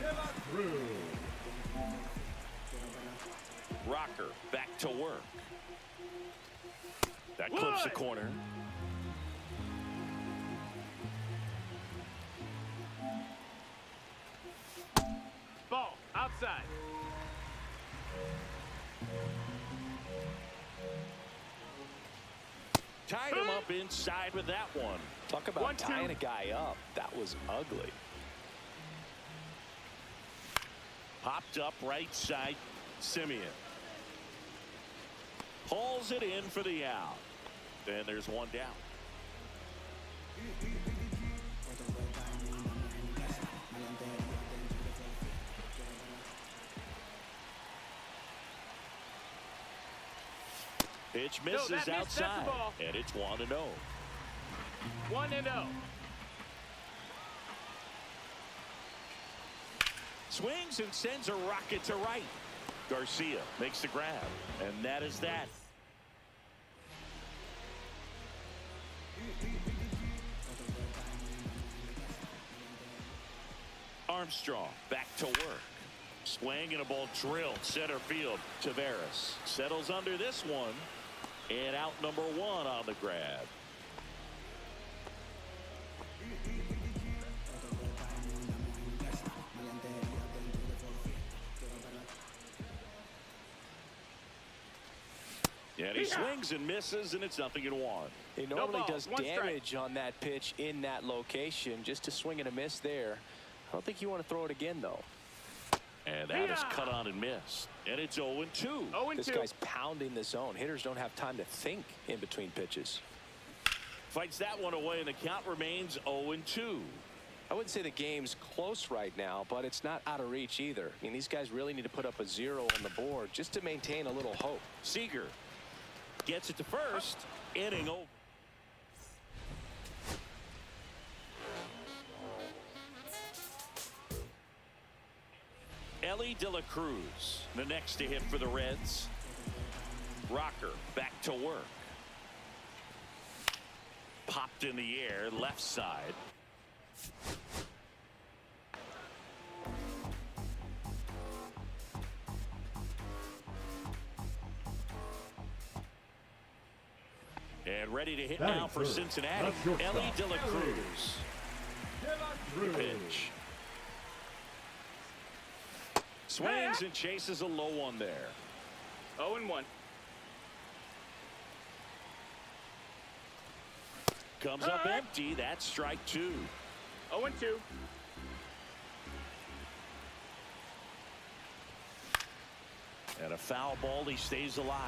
De La Cruz. Rocker back to work. That clips the corner. Ball outside. Tied him up inside with that one. Talk about 1-2. tying a guy up. That was ugly. Popped up right side. Simeon. Pulls it in for the out. Then there's one down. Pitch misses that's the outside. ball. And it's 1-0. 1-0. Swings and sends a rocket to right. Garcia makes the grab. And that is that. Armstrong back to work. Swing and a ball drilled center field. Taveras settles under this one. And out number 1 on the grab. And he swings and misses, and it's 0-1. He normally ball, does 1 strike. damage on that pitch in that location. Just to swing and a miss there. I don't think you want to throw it again, though. And that is cut on and missed. And it's 0-2. 0-2. This guy's pounding the zone. Hitters don't have time to think in between pitches. Fights that one away, and the count remains 0-2. I wouldn't say the game's close right now, but it's not out of reach either. I mean, these guys really need to put up a 0 on the board just to maintain a little hope. Seager gets it to first. Inning over. Ellie De La Cruz, the next to hit for the Reds. Rocker back to work. Popped in the air, left side. And ready to hit Batting now for third. Cincinnati. That's your Ellie shot. De La Cruz. De La Cruz. Pitch. Swings and chases a low one there. 0-1. Comes up empty. That's strike 2. 0-2. And a foul ball. He stays alive.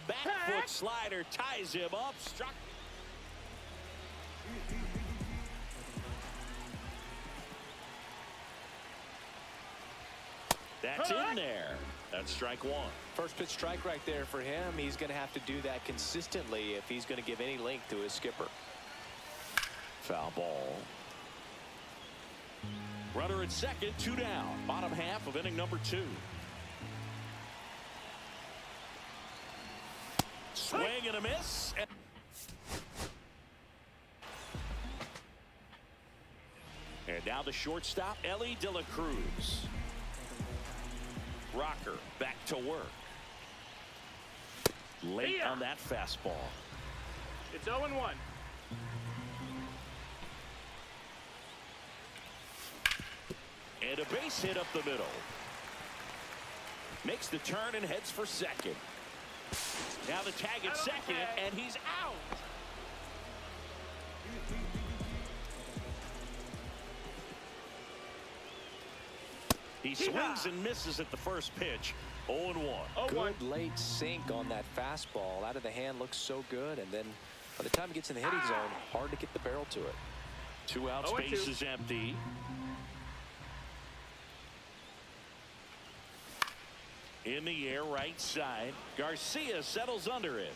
Back foot slider ties him up. Struck. That's in there. That's strike 1. First pitch strike right there for him. He's going to have to do that consistently if he's going to give any length to his skipper. Foul ball. Runner at second, 2 down. Bottom half of inning number 2. Swing and a miss. And now the shortstop, Ellie De La Cruz. Rocker back to work. Late on that fastball. It's 0-1. And a base hit up the middle. Makes the turn and heads for second. Now the tag at second, and he's out. He swings and misses at the first pitch. 0-1. Good late sink on that fastball. Out of the hand, looks so good, and then by the time he gets in the hitting zone, hard to get the barrel to it. 2 outs, 0-2. base is empty. In the air, right side. Garcia settles under it.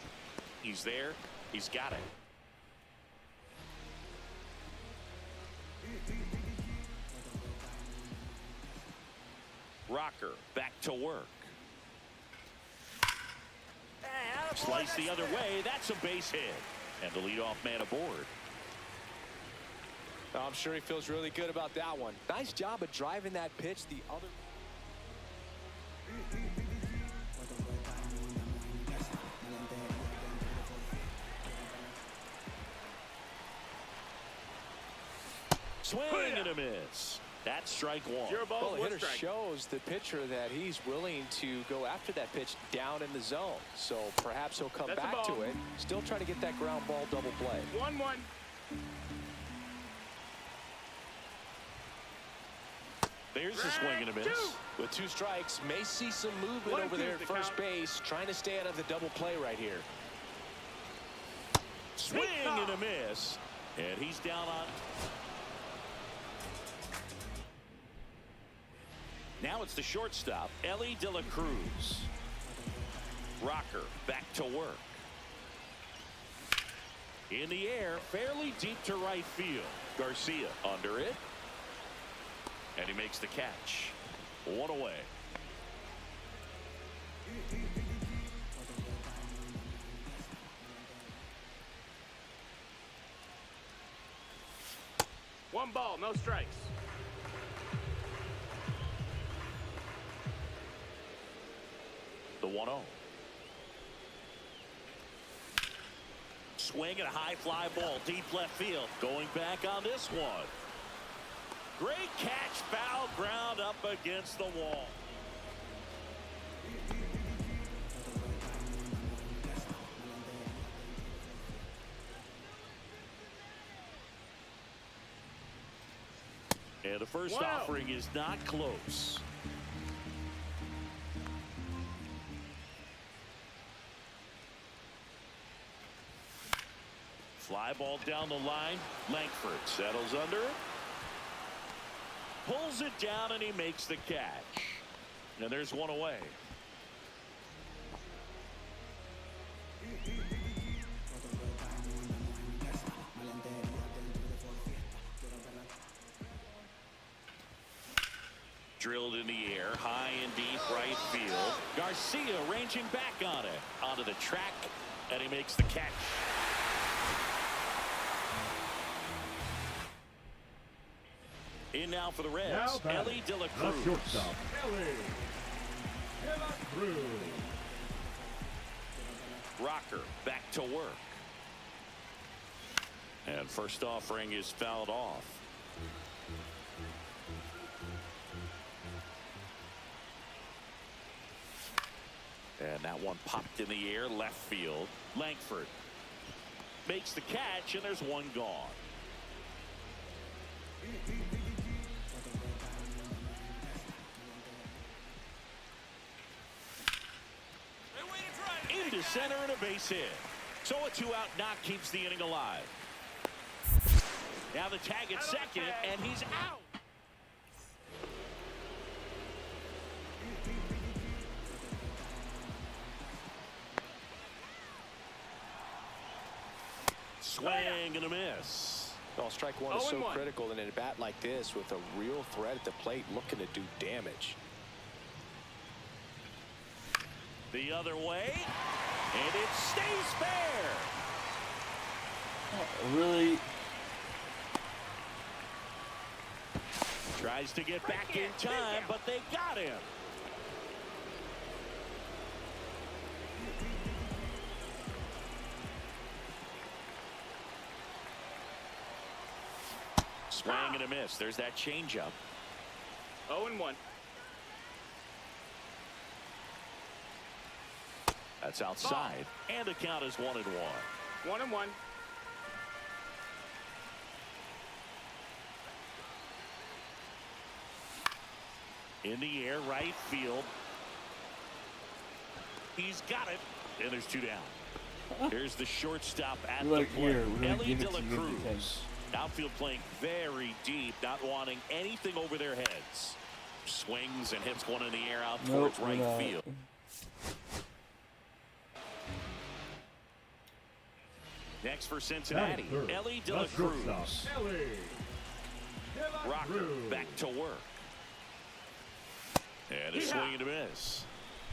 He's there. He's got it. Rocker back to work. Slice the other way. That's a base hit. And the leadoff man aboard. I'm sure he feels really good about that one. Nice job of driving that pitch the other. Swing and a miss. That's strike 1. Zero ball, Well, the 1 hitter strike. shows the pitcher that he's willing to go after that pitch down in the zone. So perhaps he'll come That's a back ball. to it. Still trying to get that ground ball double play. 1-1. There's a swing and a miss. With 2 strikes, may see some movement 1-2 over there is at the first count. base, trying to stay out of the double play right here. Swing and a miss. And he's down on. Now it's the shortstop, Ellie De La Cruz. Rocker back to work. In the air, fairly deep to right field. Garcia under it. And he makes the catch. 1 away. One ball, no strikes. The 1-0. Swing and a high fly ball, deep left field. Going back on this one. Great catch, foul ground up against the wall. And the first Wow. offering is not close. Fly ball down the line. Langford settles under it. Pulls it down and he makes the catch. And there's one away. Drilled in the air, high and deep right field. Garcia ranging back on it. Onto the track, and he makes the catch. In now for the Now Reds, batting, Ellie De La the Cruz. shortstop, Ellie De La Cruz. Rocker back to work. And first offering is fouled off. And that one popped in the air, left field. Langford makes the catch, and there's one gone. Into center and a base hit. So a 2-out knock keeps the inning alive. Now the tag at second, and he's out. Swing and a miss. Well, strike one is so 0-1. critical in a bat like this with a real threat at the plate looking to do damage. The other way, and it stays fair. Really? Tries to get back in time, but they got him. Swing and a miss. There's that changeup. 0-1. That's outside, and the count is 1-1. 1-1. In the air, right field. He's got it, and there's 2 down. Here's the shortstop at Look the plate, here, we're gonna Ellie give De it La to you Cruz. because- Outfield playing very deep, not wanting anything over their heads. Swings and hits one in the air out Nope, towards we're right not. field. Next for Cincinnati, Batting third, Ellie De the La shortstop, Cruz. Ellie De La Rocker Cruz. back to work. And a swing and a miss.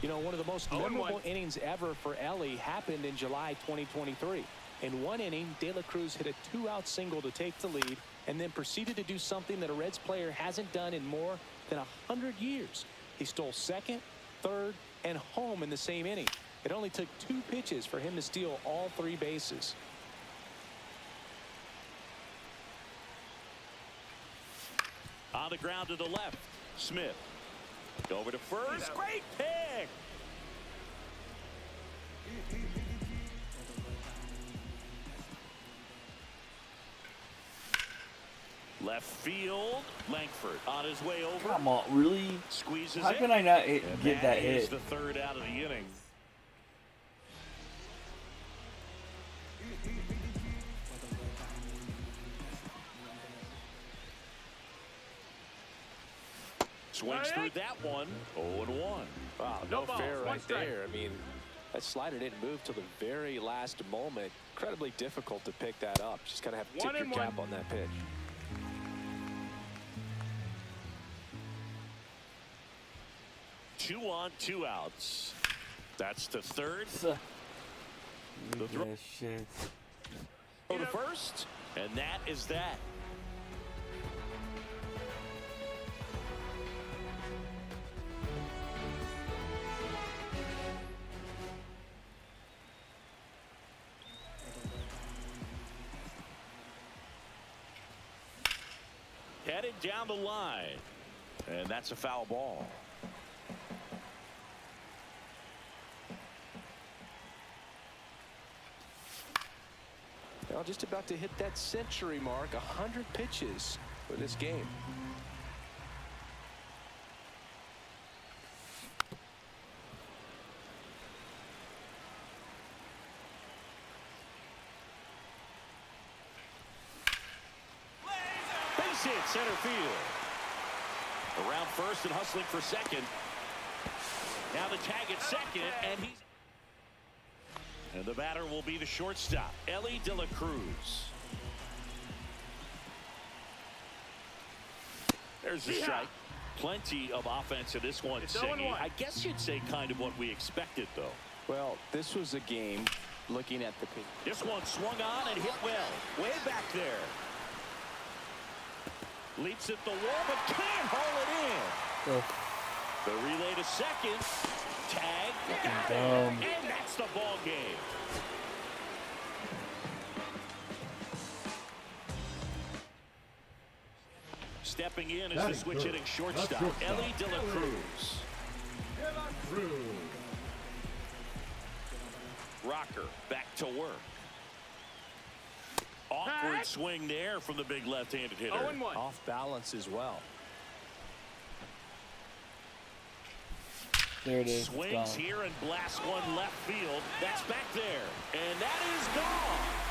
You know, one of the most 0-1. memorable innings ever for Ellie happened in July 2023. In one inning, De La Cruz hit a 2-out single to take the lead and then proceeded to do something that a Reds player hasn't done in more than 100 years. He stole second, third, and home in the same inning. It only took 2 pitches for him to steal all 3 bases. On the ground to the left, Smith. Over to first. Great pick. Left field, Langford on his way over. Come on, really? Squeezes How it. can I not And get that is hit? the 3rd out of the inning. Swings through that one. 0-1. Wow, No no balls, fair one right strike. there. I mean, that slider didn't move till the very last moment. Incredibly difficult to pick that up. Just kind of have to tip your 1-1. cap on that pitch. Two on, 2 outs. That's the 3rd. Look throw- at that shit. Go to first, and that is that. Headed down the line, and that's a foul ball. Well, just about to hit that century mark. 100 pitches for this game. Base hit center field. Around first and hustling for second. Now the tag at second, and the batter will be the shortstop, Elly De La Cruz. There's the strike. Plenty of offense in this one, It's Siggy. 0-1. I guess you'd say kind of what we expected, though. Well, this was a game looking at the pitch. This one swung on and hit well. Way back there. Leaps at the wall, but can't haul it in. Oh, The relay to second. Tag. Got it. dumb. And that's the ball game. Stepping in is the Batting switch third. hitting shortstop, That's shortstop. Elly De La Cruz. De La Cruz. Rocker back to work. Awkward swing there from the big left-handed hitter. 0-1. Off balance as well. There it is. It's Swings gone. here and blasts one left field. That's back there. And that is gone.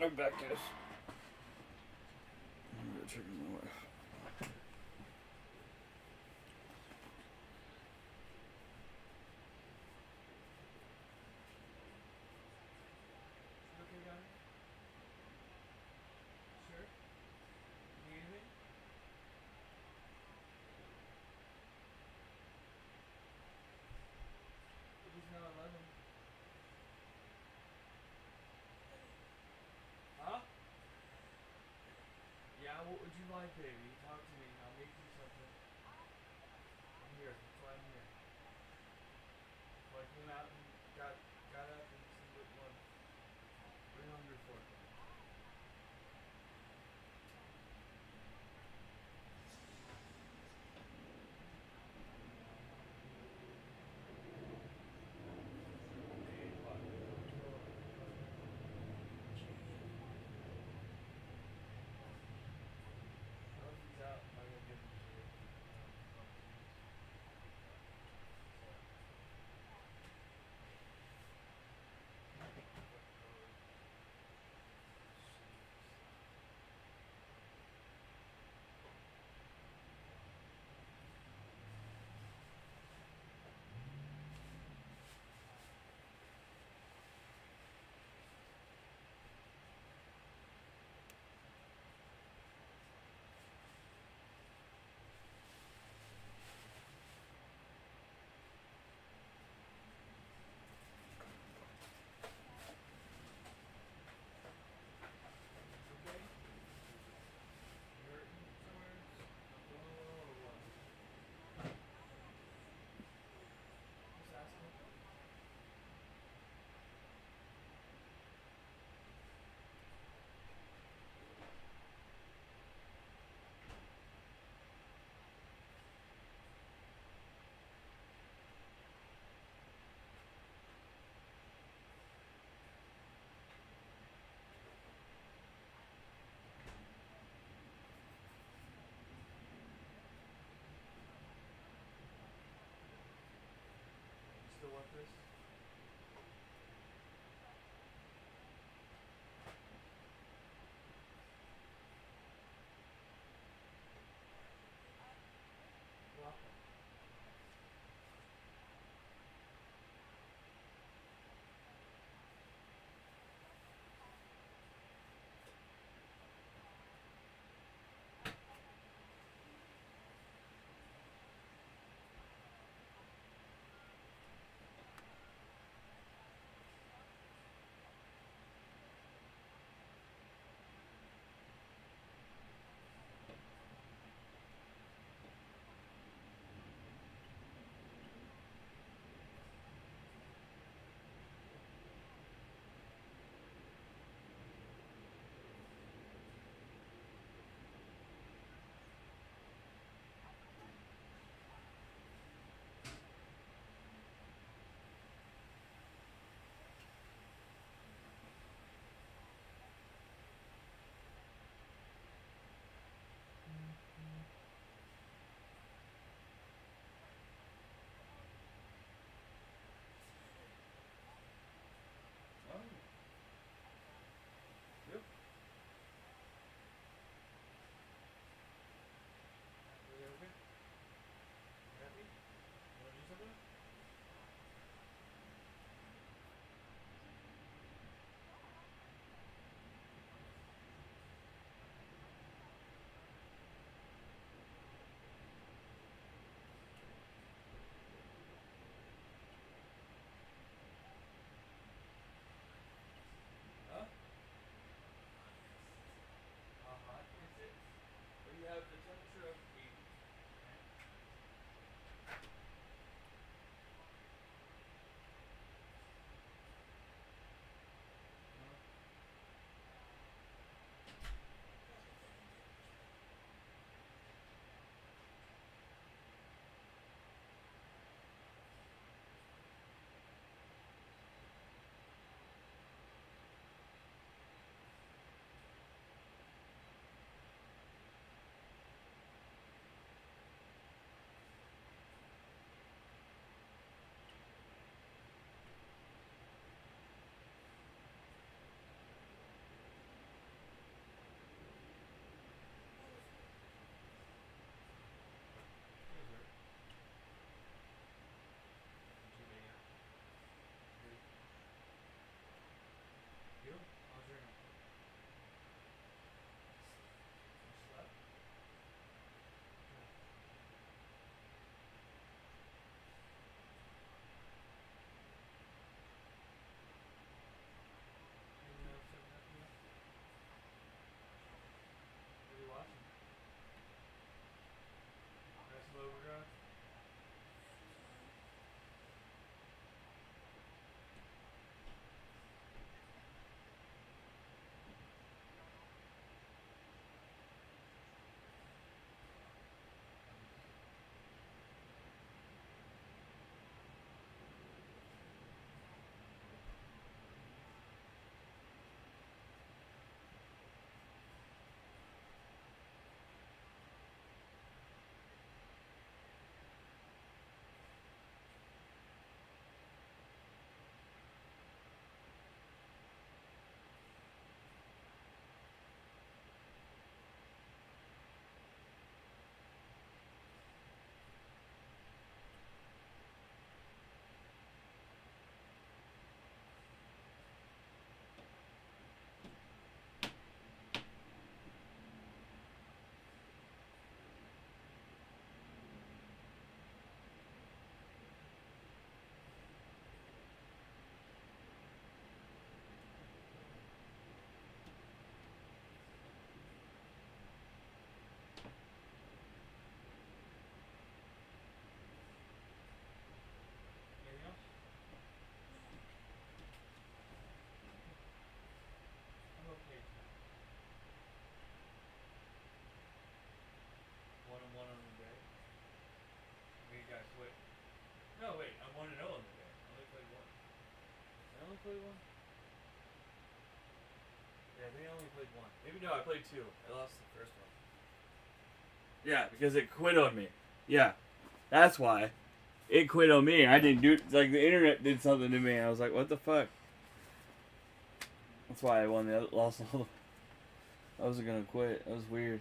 I'm back, guys. I'm gonna check my wife. Okay, got it. Sure. Need anything? It is now 11. Huh? Yeah, what would you like, baby? Talk to me. I'll make you something. I'm here. That's why I'm here. So I came out and got up and see what you want. What are you hungry for? only played one? Yeah, I think I only played one. Maybe no, I played two. I lost the first one. Yeah, because it quit on me. Yeah, that's why. It quit on me. I didn't do like the internet did something to me. I was like, what the fuck? That's why I won the lost all the. I wasn't gonna quit. That was weird.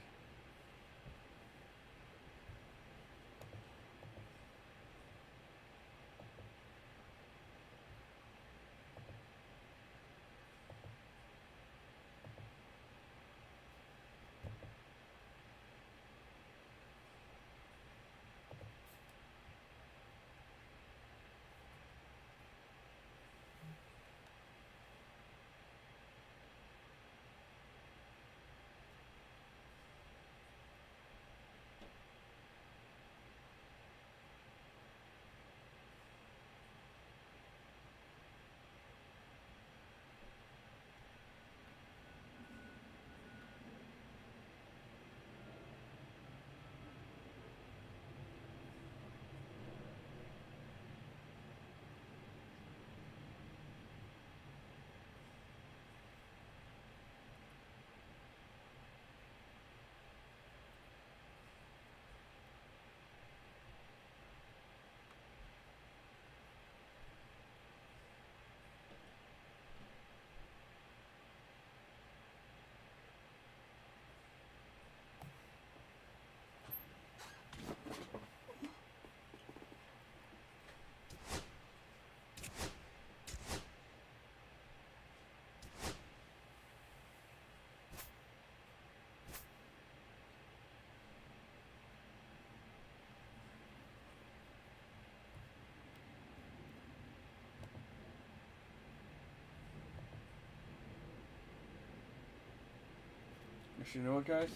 Actually, you know what, guys?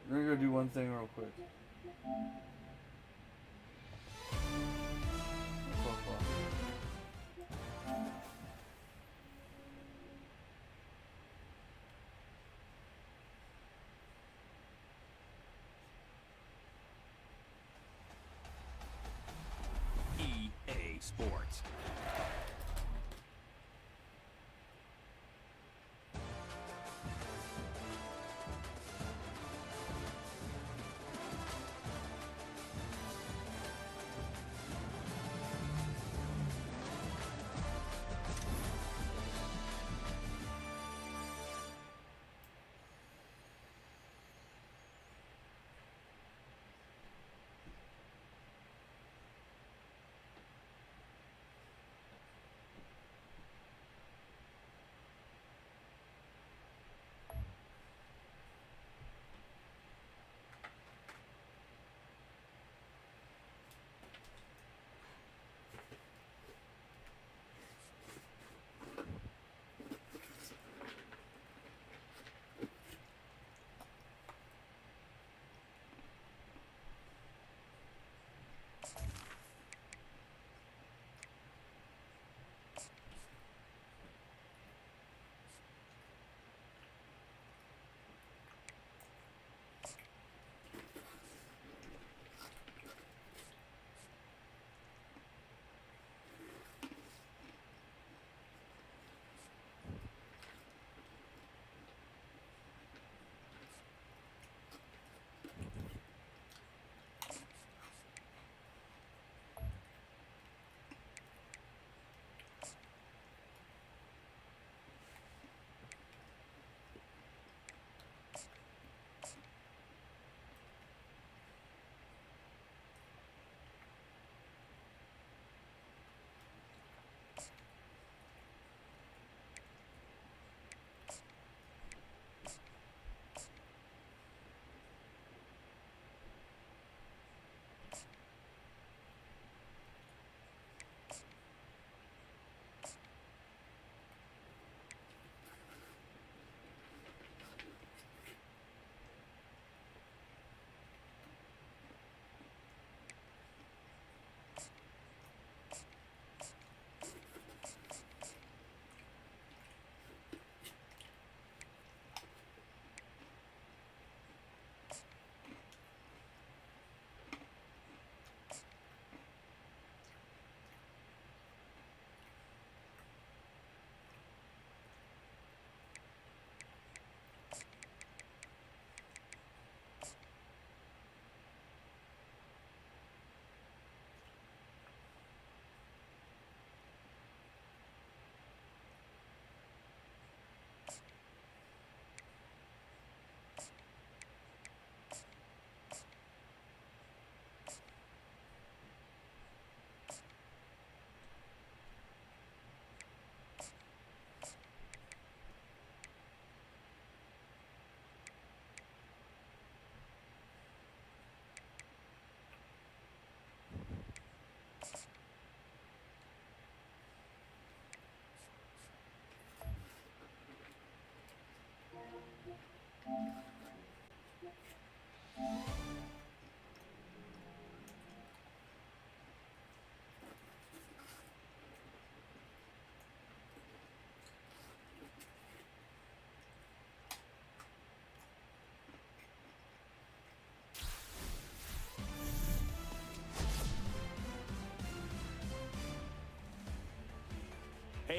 We're gonna go do one thing real quick. EA Sports.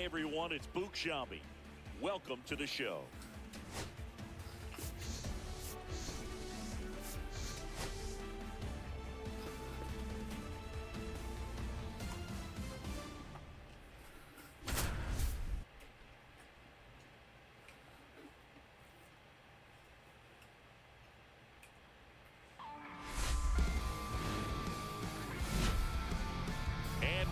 everyone, it's Boog Sciambi. Welcome to the show.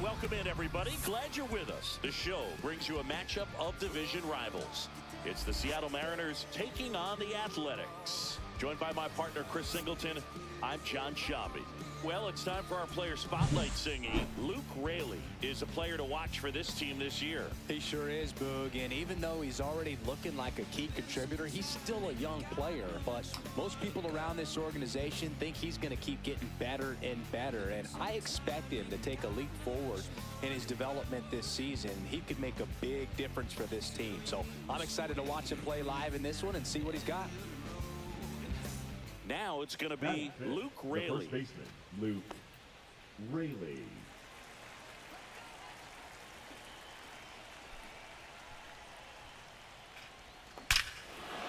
Welcome in, everybody. Glad you're with us. The show brings you a matchup of division rivals. It's the Seattle Mariners taking on the Athletics. Joined by my partner, Chris Singleton, I'm Jon Sciambi. Well, it's time for our player spotlight singing. Luke Raley is a player to watch for this team this year. He sure is, Boog, and even though he's already looking like a key contributor, he's still a young player. But most people around this organization think he's going to keep getting better and better, and I expect him to take a leap forward in his development this season. He could make a big difference for this team. So I'm excited to watch him play live in this one and see what he's got. Now it's going to be Luke Raley. The first baseman, Luke Raley.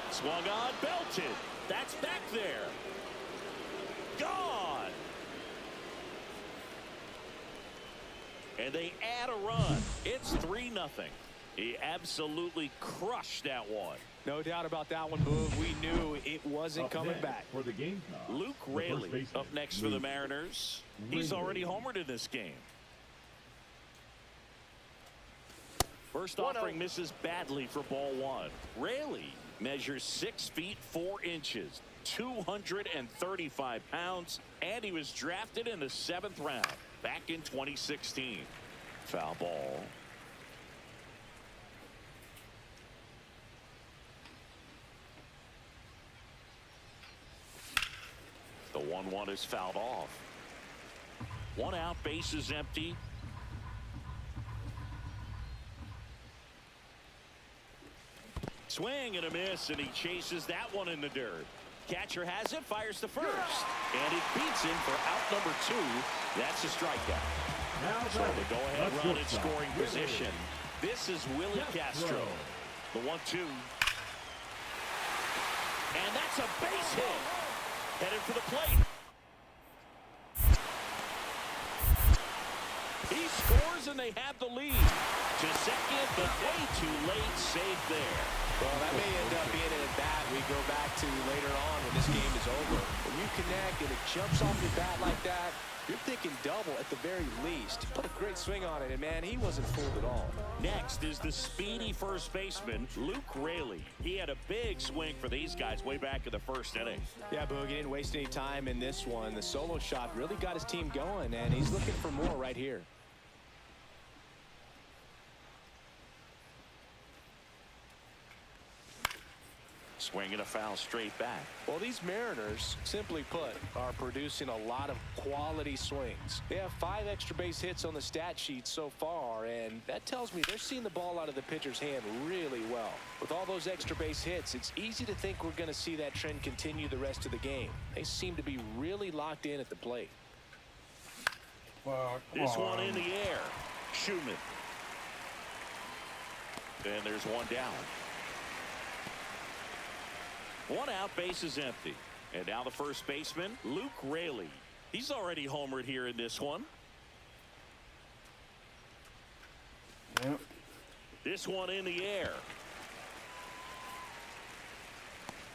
Swung on, belted. That's back there. Gone. And they add a run. It's 3-0. He absolutely crushed that one. No doubt about that one, Boog. We knew it wasn't coming back. For the Gamecock, Luke Raley up next for the Mariners. He's already homered in this game. First offering misses badly for ball one. Raley measures 6 feet 4 inches, 235 pounds, and he was drafted in the 7th round back in 2016. Foul ball. The 1-1 is fouled off. 1 out, base is empty. Swing and a miss, and he chases that one in the dirt. Catcher has it, fires to first, and it beats him for out number 2. That's a strikeout. So the go-ahead run in scoring position. This is Willie Castro. The 1-2. And that's a base hit. Headed for the plate. He scores and they have the lead. To second, but way too late. Save there. Well, that may end up being an at-bat we go back to later on when this game is over. When you connect and it jumps off your bat like that, you're thinking double at the very least. Put a great swing on it, and man, he wasn't fooled at all. Next is the speedy first baseman, Luke Raley. He had a big swing for these guys way back in the first inning. Yeah, Boog, he didn't waste any time in this one. The solo shot really got his team going, and he's looking for more right here. Swinging a foul straight back. Well, these Mariners, simply put, are producing a lot of quality swings. They have 5 extra base hits on the stat sheet so far, and that tells me they're seeing the ball out of the pitcher's hand really well. With all those extra base hits, it's easy to think we're going to see that trend continue the rest of the game. They seem to be really locked in at the plate. This one in the air. Schumann. Then there's one down. 1 out, base is empty. And now the first baseman, Luke Raley. He's already homered here in this one. Yep. This one in the air.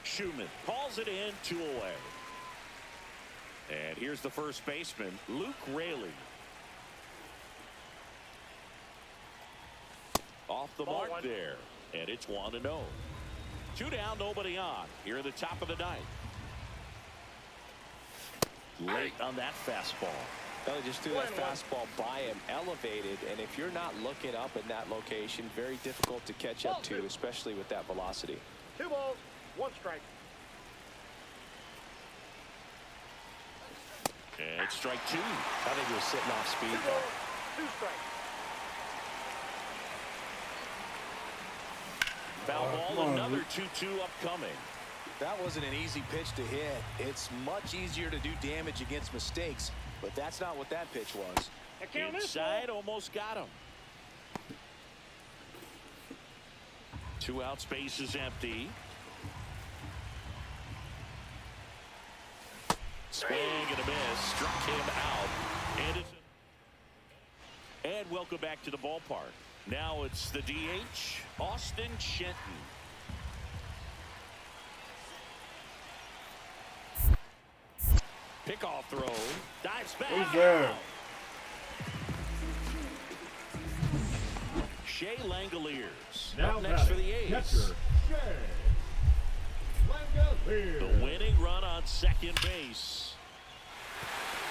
Schumann calls it in, 2 away. And here's the first baseman, Luke Raley. Off the mark there. And it's 1-0. 2 down, nobody on. Here at the top of the 9th. Late on that fastball. Well, they just threw that fastball by him, elevated, and if you're not looking up in that location, very difficult to catch up to, especially with that velocity. 2 balls, 1 strike. And it's strike 2. I think he was sitting off speed. 2 balls, 2 strikes. Foul ball, another 2-2 upcoming. That wasn't an easy pitch to hit. It's much easier to do damage against mistakes, but that's not what that pitch was. Inside, almost got him. 2 out, space is empty. Swing and a miss. Struck him out. And welcome back to the ballpark. Now it's the DH, Austin Shenton. Pickoff throw. Dives back. Who's there? Shea Langoliers. Now Up next for the batting, A's. catcher, Shea Langoliers. The winning run on second base.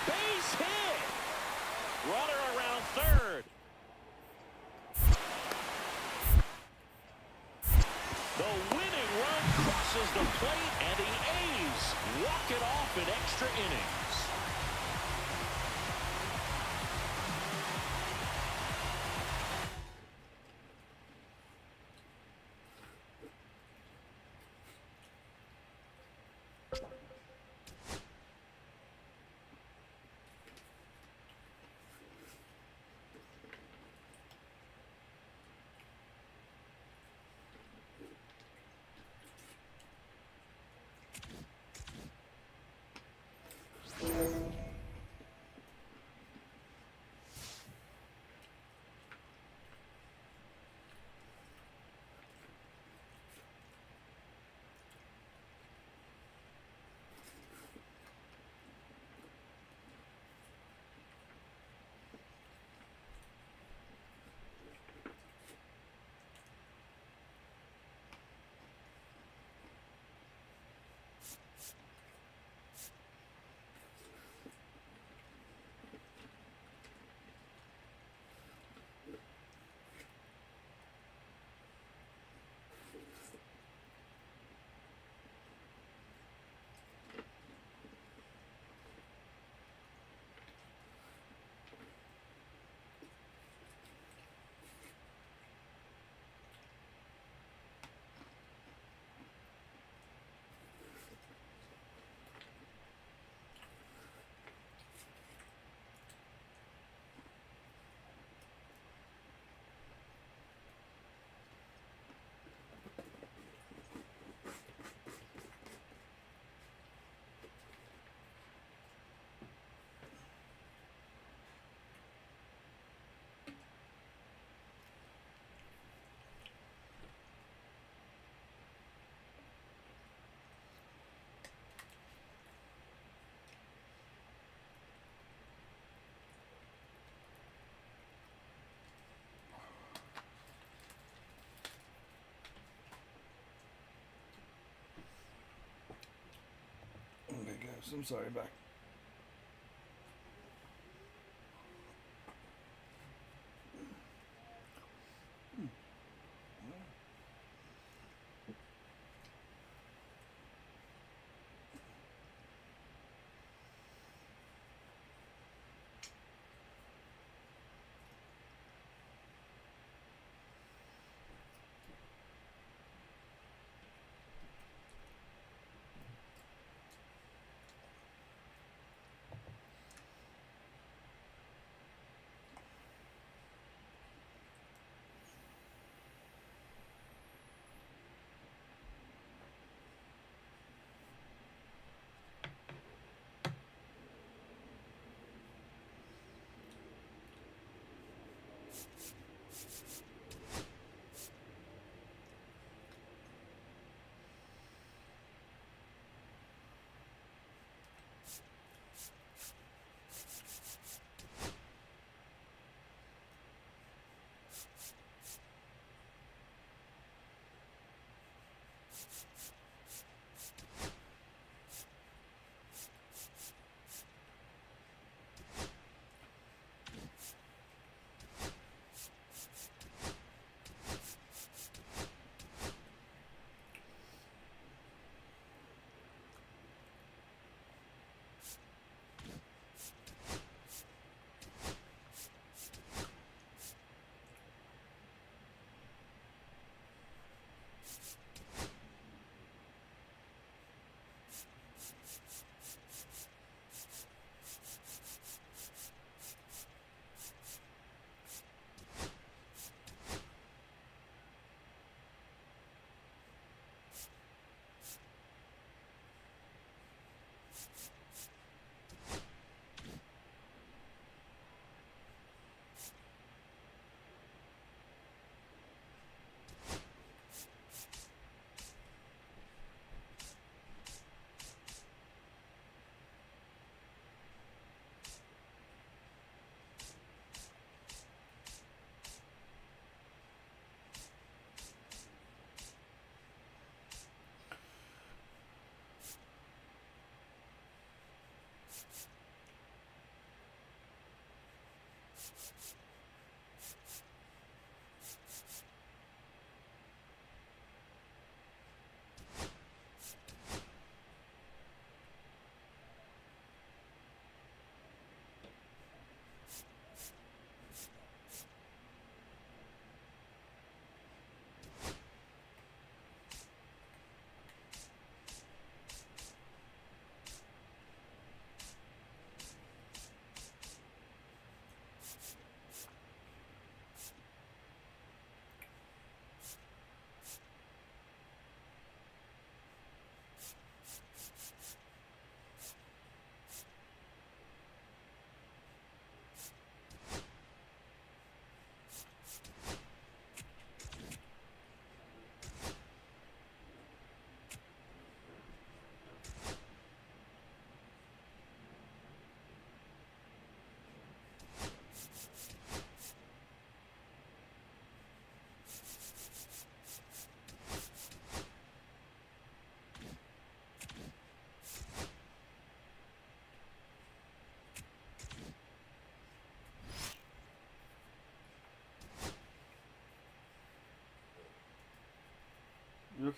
Base hit. Runner around third. The winning run crosses the plate, and the A's walk it off in extra innings. Okay, guys, I'm sorry, back.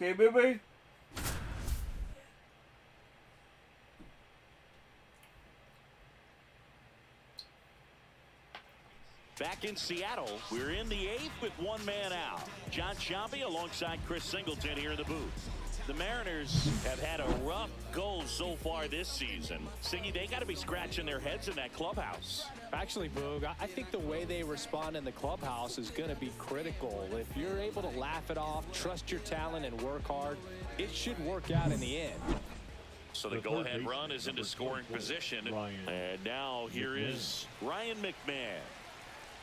Okay, baby? Back in Seattle, we're in the 8th with one man out. John Sciambi alongside Chris Singleton here in the booth. The Mariners have had a rough go so far this season. Siggy, they got to be scratching their heads in that clubhouse. Actually, Boog, I think the way they respond in the clubhouse is going to be critical. If you're able to laugh it off, trust your talent, and work hard, it should work out in the end. So the go-ahead run is into scoring position. And now here is Ryan McMahon.